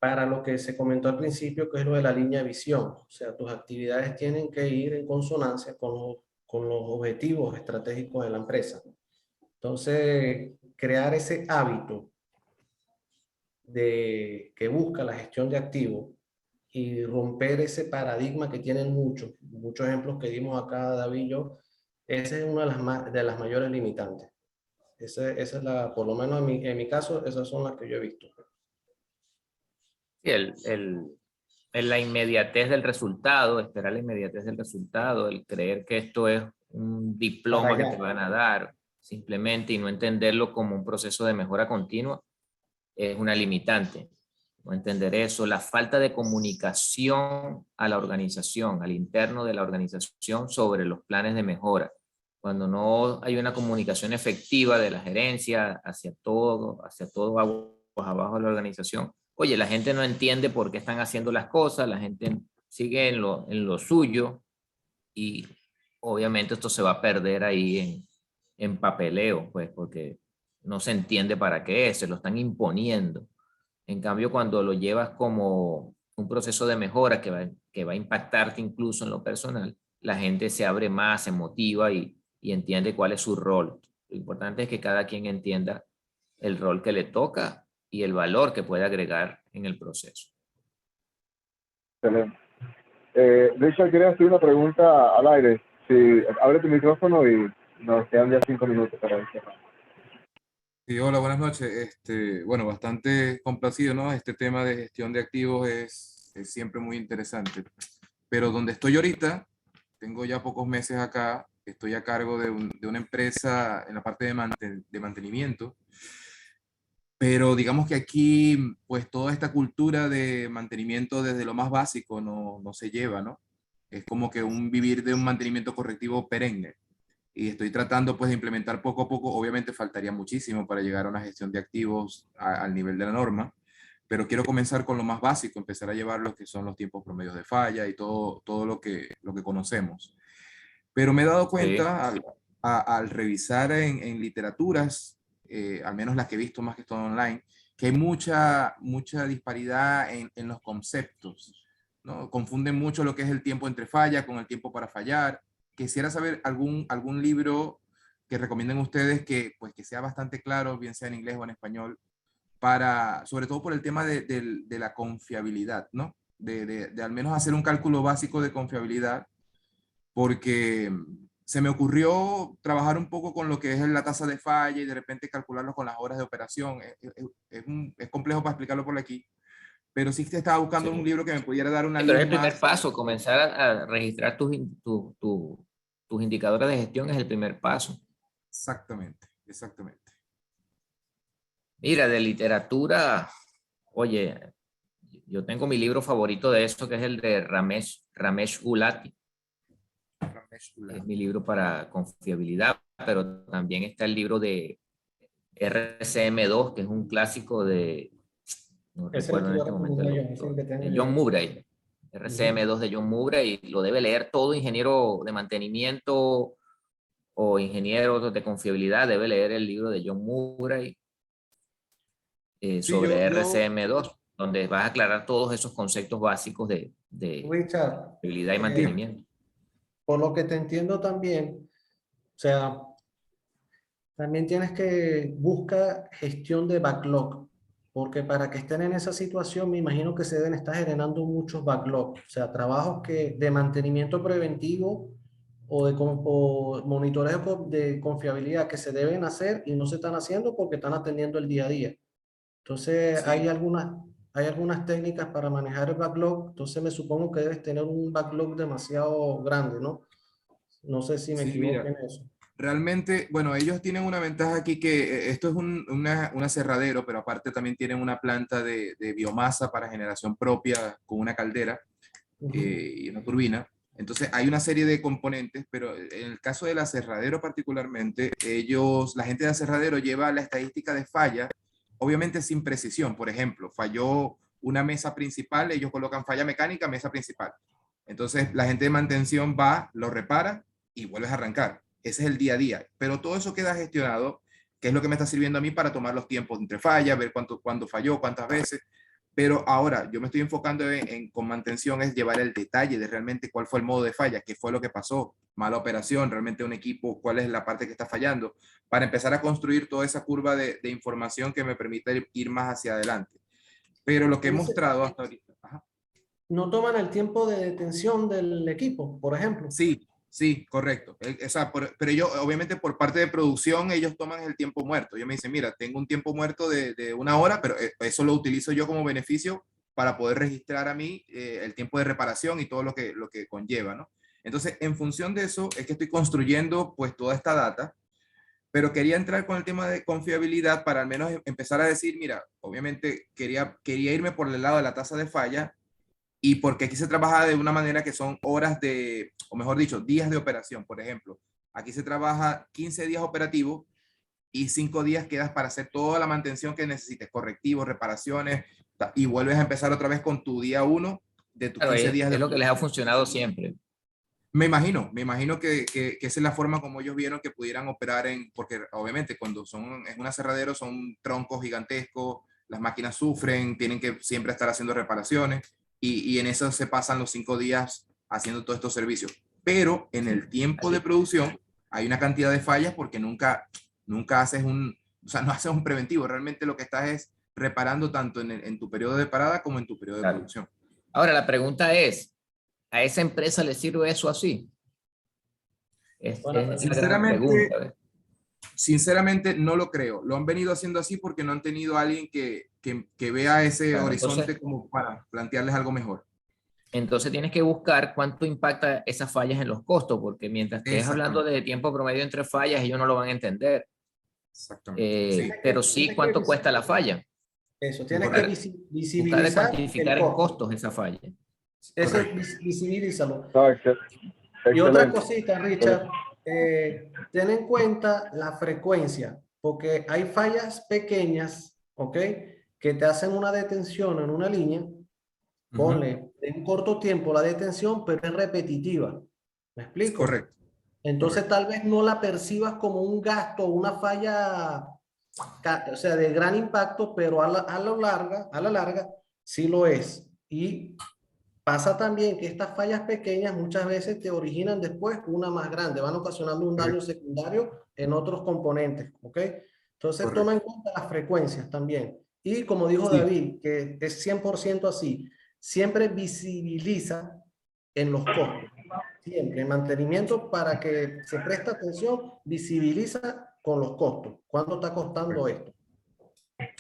para lo que se comentó al principio, que es lo de la línea de visión. O sea, tus actividades tienen que ir en consonancia con los objetivos estratégicos de la empresa. Entonces, crear ese hábito que busca la gestión de activos y romper ese paradigma que tienen muchos ejemplos que dimos acá, David y yo, esa es una de las mayores limitantes. Esa es por lo menos en mi caso, esas son las que yo he visto. Sí, en la inmediatez del resultado, esperar la inmediatez del resultado, el creer que esto es un diploma que te van a dar simplemente y no entenderlo como un proceso de mejora continua, es una limitante. No entender eso, la falta de comunicación a la organización, al interno de la organización sobre los planes de mejora. Cuando no hay una comunicación efectiva de la gerencia hacia todo aguas abajo de la organización, oye, la gente no entiende por qué están haciendo las cosas, la gente sigue en lo suyo y obviamente esto se va a perder ahí en papeleo, pues porque no se entiende para qué es, se lo están imponiendo. En cambio, cuando lo llevas como un proceso de mejora que va a impactarte incluso en lo personal, la gente se abre más, se motiva y entiende cuál es su rol. Lo importante es que cada quien entienda el rol que le toca y el valor que puede agregar en el proceso. Excelente. Richard, quería hacer una pregunta al aire. Si abre tu micrófono y nos quedan ya 5 minutos para cerrar. Sí, hola, buenas noches. Bueno, bastante complacido, ¿no? Este tema de gestión de activos es siempre muy interesante. Pero donde estoy ahorita, tengo ya pocos meses acá, estoy a cargo de una empresa en la parte de mantenimiento. Pero digamos que aquí, pues toda esta cultura de mantenimiento desde lo más básico no se lleva, ¿no? Es como que un vivir de un mantenimiento correctivo perenne. Y estoy tratando pues de implementar poco a poco. Obviamente faltaría muchísimo para llegar a una gestión de activos al nivel de la norma, pero quiero comenzar con lo más básico, empezar a llevar lo que son los tiempos promedios de falla y todo lo que conocemos. Pero me he dado cuenta al revisar en literaturas, al menos las que he visto más que todo online, que hay mucha disparidad en los conceptos, ¿no? Confunden mucho lo que es el tiempo entre falla con el tiempo para fallar. Quisiera saber algún libro que recomienden ustedes pues, que sea bastante claro, bien sea en inglés o en español, sobre todo por el tema de la confiabilidad, ¿no? De al menos hacer un cálculo básico de confiabilidad, porque se me ocurrió trabajar un poco con lo que es la tasa de falla y de repente calcularlo con las horas de operación. Es complejo para explicarlo por aquí, pero sí que estaba buscando un libro que me pudiera dar una Pero es luz el primer más. paso, comenzar a registrar tus indicadores de gestión es el primer paso. Exactamente. Mira, de literatura, oye, yo tengo mi libro favorito de esto, que es el de Ramesh Gulati. Es mi libro para confiabilidad, pero también está el libro de RCM2, que es un clásico no recuerdo en este momento el autor, de John Murray. RCM2 de John Murray, y lo debe leer todo ingeniero de mantenimiento o ingeniero de confiabilidad, debe leer el libro de John Murray sobre RCM2, donde vas a aclarar todos esos conceptos básicos de Richard, confiabilidad y mantenimiento. por lo que te entiendo también, o sea, también tienes que buscar gestión de backlog, porque para que estén en esa situación, me imagino que se deben estar generando muchos backlogs, o sea, trabajos de mantenimiento preventivo o monitoreo de confiabilidad que se deben hacer y no se están haciendo porque están atendiendo el día a día. Entonces, Sí. hay algunas técnicas para manejar el backlog, entonces me supongo que debes tener un backlog demasiado grande, ¿no? No sé si me Sí, equivoco mira, en eso. realmente, bueno, ellos tienen una ventaja aquí que esto es un aserradero, pero aparte también tienen una planta de biomasa para generación propia con una caldera y una turbina. Entonces hay una serie de componentes, pero en el caso del aserradero particularmente, la gente de aserradero lleva la estadística de falla, obviamente sin precisión. Por ejemplo, falló una mesa principal, ellos colocan falla mecánica, mesa principal. Entonces la gente de mantención va, lo repara y vuelves a arrancar. Ese es el día a día. Pero todo eso queda gestionado, que es lo que me está sirviendo a mí para tomar los tiempos entre fallas, ver cuándo falló, cuántas veces. Pero ahora yo me estoy enfocando con mantención, es llevar el detalle de realmente cuál fue el modo de falla, qué fue lo que pasó, mala operación, realmente un equipo, cuál es la parte que está fallando, para empezar a construir toda esa curva de información que me permite ir más hacia adelante. Pero lo que he mostrado hasta ahorita. Ajá. No toman el tiempo de detención del equipo, por ejemplo. Sí, correcto. O sea, pero ellos, obviamente por parte de producción, ellos toman el tiempo muerto. Ellos me dicen, mira, tengo un tiempo muerto de 1 hora, pero eso lo utilizo yo como beneficio para poder registrar a mí el tiempo de reparación y todo lo que conlleva, ¿no? Entonces, en función de eso, es que estoy construyendo pues toda esta data, pero quería entrar con el tema de confiabilidad para al menos empezar a decir, mira, obviamente quería irme por el lado de la tasa de falla y porque aquí se trabaja de una manera que son horas de, o mejor dicho, días de operación, por ejemplo. Aquí se trabaja 15 días operativos y 5 días quedas para hacer toda la mantención que necesites, correctivos, reparaciones, y vuelves a empezar otra vez con tu día 1 de tus Claro, 15 días de es lo que les ha operación. funcionado siempre. Me imagino que esa es la forma como ellos vieron que pudieran operar porque obviamente cuando es un aserradero son troncos gigantescos, las máquinas sufren, tienen que siempre estar haciendo reparaciones y en eso se pasan los 5 días haciendo todos estos servicios. Pero en el tiempo de producción hay una cantidad de fallas porque nunca haces o sea, no haces un preventivo, realmente lo que estás es reparando tanto en tu periodo de parada como en tu periodo de Claro. producción. Ahora, la pregunta es, ¿a esa empresa le sirve eso así? Es la gran Sinceramente, pregunta. sinceramente no lo creo. Lo han venido haciendo así porque no han tenido a alguien que vea ese Claro, horizonte entonces, como para plantearles algo mejor. entonces tienes que buscar cuánto impacta esas fallas en los costos, porque mientras estés hablando Exactamente. de tiempo promedio entre fallas, ellos no lo van a entender. Exactamente. Sí, Pero sí cuánto cuesta la falla. Eso, tienes que correcto. Buscar de visibilizar el cuantificar en costo. costos esa falla. Eso Correcto. visibilízalo. No, Y otra excelente. cosita, Richard, ten en cuenta la frecuencia, porque hay fallas pequeñas, ¿ok? Que te hacen una detención en una línea, ponle en corto tiempo la detención, pero es repetitiva. ¿Me explico? Correcto. Entonces Correcto. tal vez no la percibas como un gasto o una falla, o sea, de gran impacto, pero a la larga sí lo es. Y pasa también que estas fallas pequeñas muchas veces te originan después una más grande, van ocasionando un daño Correcto. secundario en otros componentes, ¿ok? Entonces toma en Correcto. cuenta las frecuencias también. Y como dijo Sí, David, que es 100% así, siempre visibiliza en los costos. Siempre, en mantenimiento, para que se preste atención, visibiliza con los costos. ¿Cuánto está costando esto?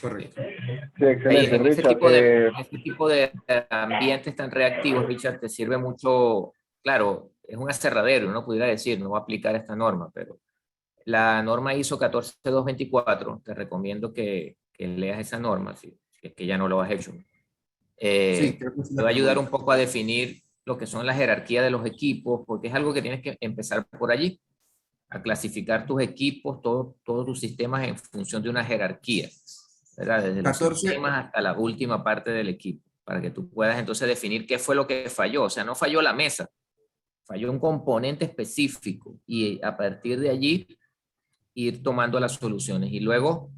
correcto. Sí, Ahí, excelente, Richard. en ese tipo de ambientes tan reactivos, Richard, te sirve mucho, claro, es un aserradero, uno pudiera decir, no va a aplicar esta norma, pero la norma ISO 14224, te recomiendo que leas esa norma, si es que ya no lo has hecho. Sí, creo que sí Te la va a tengo ayudar un lista. poco a definir lo que son la jerarquía de los equipos, porque es algo que tienes que empezar por allí, a clasificar tus equipos, todos tus sistemas en función de una jerarquía, ¿verdad? Desde los 14, sistemas hasta la última parte del equipo, para que tú puedas entonces definir qué fue lo que falló. O sea, no falló la mesa, falló un componente específico y a partir de allí ir tomando las soluciones. Y luego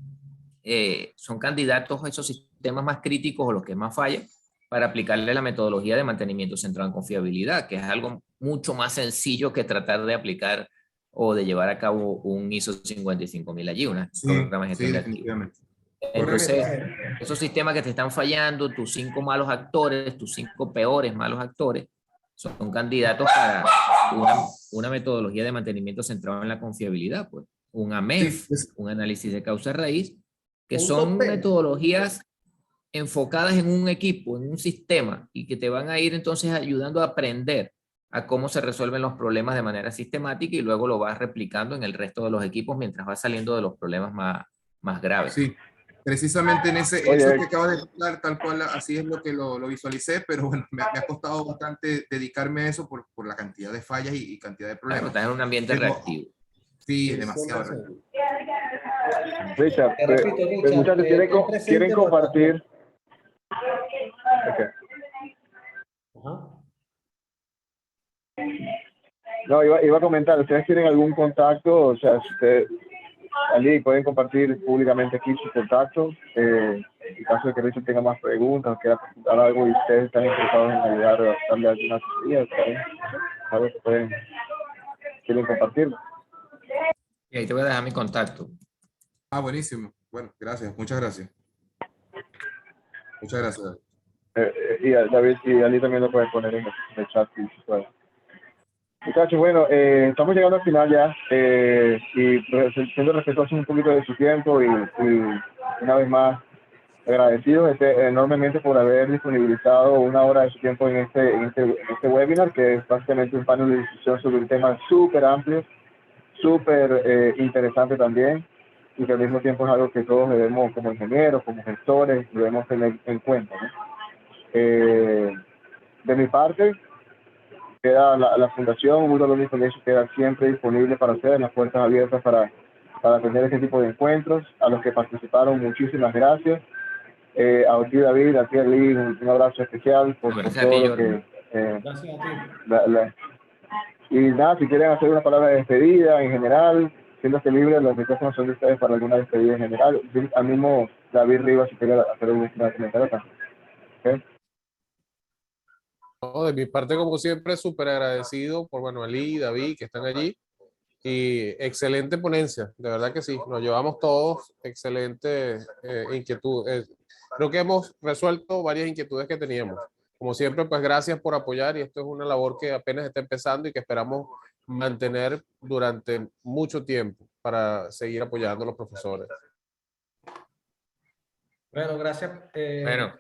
son candidatos a esos sistemas más críticos o los que más fallan para aplicarle la metodología de mantenimiento centrado en confiabilidad, que es algo mucho más sencillo que tratar de aplicar o de llevar a cabo un ISO 55000 allí, un sí, programa de sí, gestión de activos. definitivamente. Correcto. Entonces, esos sistemas que te están fallando, tus 5 malos actores, tus 5 peores malos actores, son candidatos para una metodología de mantenimiento centrado en la confiabilidad, pues un Sí, AMEF, un análisis de causa raíz, que Punto son P. metodologías enfocadas en un equipo, en un sistema, y que te van a ir entonces ayudando a aprender a cómo se resuelven los problemas de manera sistemática y luego lo vas replicando en el resto de los equipos mientras vas saliendo de los problemas más graves. sí. Precisamente eso Oye, que acabas de contar, tal cual, así es lo que lo visualicé, pero bueno, me ha costado bastante dedicarme a eso por la cantidad de fallas y cantidad de Claro, problemas. estás en un ambiente Pero reactivo. sí, Sí, demasiado 100%. reactivo. Richard, Te repito, Richard, muchachos, ten quieren presente lo compartir. anterior. Ok. Ajá. No, iba a comentar, ¿ustedes tienen algún contacto? O sea, si ustedes allí pueden compartir públicamente aquí sus contactos. En caso de que Richard tenga más preguntas o quiera preguntar algo y ustedes están interesados en ayudar a darle alguna asesoría, algo que quieren compartirlo. Y ahí te voy a dejar mi contacto. Ah, buenísimo. Bueno, gracias, muchas gracias. Muchas gracias. Y a David y Ali también lo pueden poner en el chat si pueden. Muchachos, bueno, estamos llegando al final ya y pues, siendo respetuosos un poquito de su tiempo y una vez más agradecidos enormemente por haber disponibilizado una hora de su tiempo en este webinar, que es básicamente un panel de discusión sobre un tema súper amplio, súper interesante también, y que al mismo tiempo es algo que todos debemos, como ingenieros, como gestores, debemos tener en cuenta, ¿no? De mi parte, queda la Fundación World Learning Foundation queda siempre disponible para ustedes, las puertas abiertas para tener este tipo de encuentros. A los que participaron, muchísimas gracias. A ti, David, a ti, Lee, un abrazo especial por Gracias a todo ti, lo que... Gracias a ti. Y nada, si quieren hacer una palabra de despedida en general, siéntanse libres, los micrófonos son de ustedes para alguna despedida en general. Al mismo David Rivas, si quiere hacer un comentario también. ¿Okay? No, de mi parte, como siempre, súper agradecido por, bueno, Ali y David que están allí. Y excelente ponencia, de verdad que sí, nos llevamos todos excelentes inquietudes. Creo que hemos resuelto varias inquietudes que teníamos. Como siempre, pues gracias por apoyar y esto es una labor que apenas está empezando y que esperamos mantener durante mucho tiempo para seguir apoyando a los profesores. Bueno, gracias. Bueno.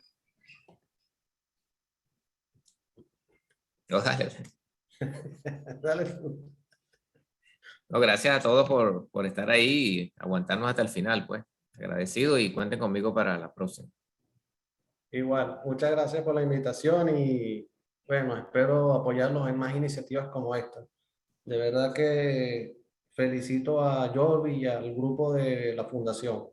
No, dale. Dale. No, gracias a todos por estar ahí y aguantarnos hasta el final, pues. Agradecido y cuenten conmigo para la próxima. Igual, muchas gracias por la invitación y bueno, espero apoyarlos en más iniciativas como esta. De verdad que felicito a Jordi y al grupo de la fundación,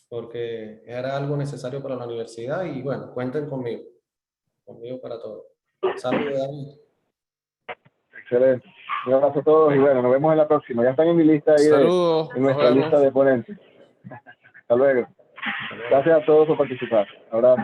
porque era algo necesario para la universidad y bueno, cuenten conmigo para todo. Saludos, David. Excelente. Un abrazo a todos y bueno, nos vemos en la próxima. Ya están en mi lista ahí, Saludos, en nuestra lista de ponentes. Hasta luego. Gracias a todos por participar. Abrazo.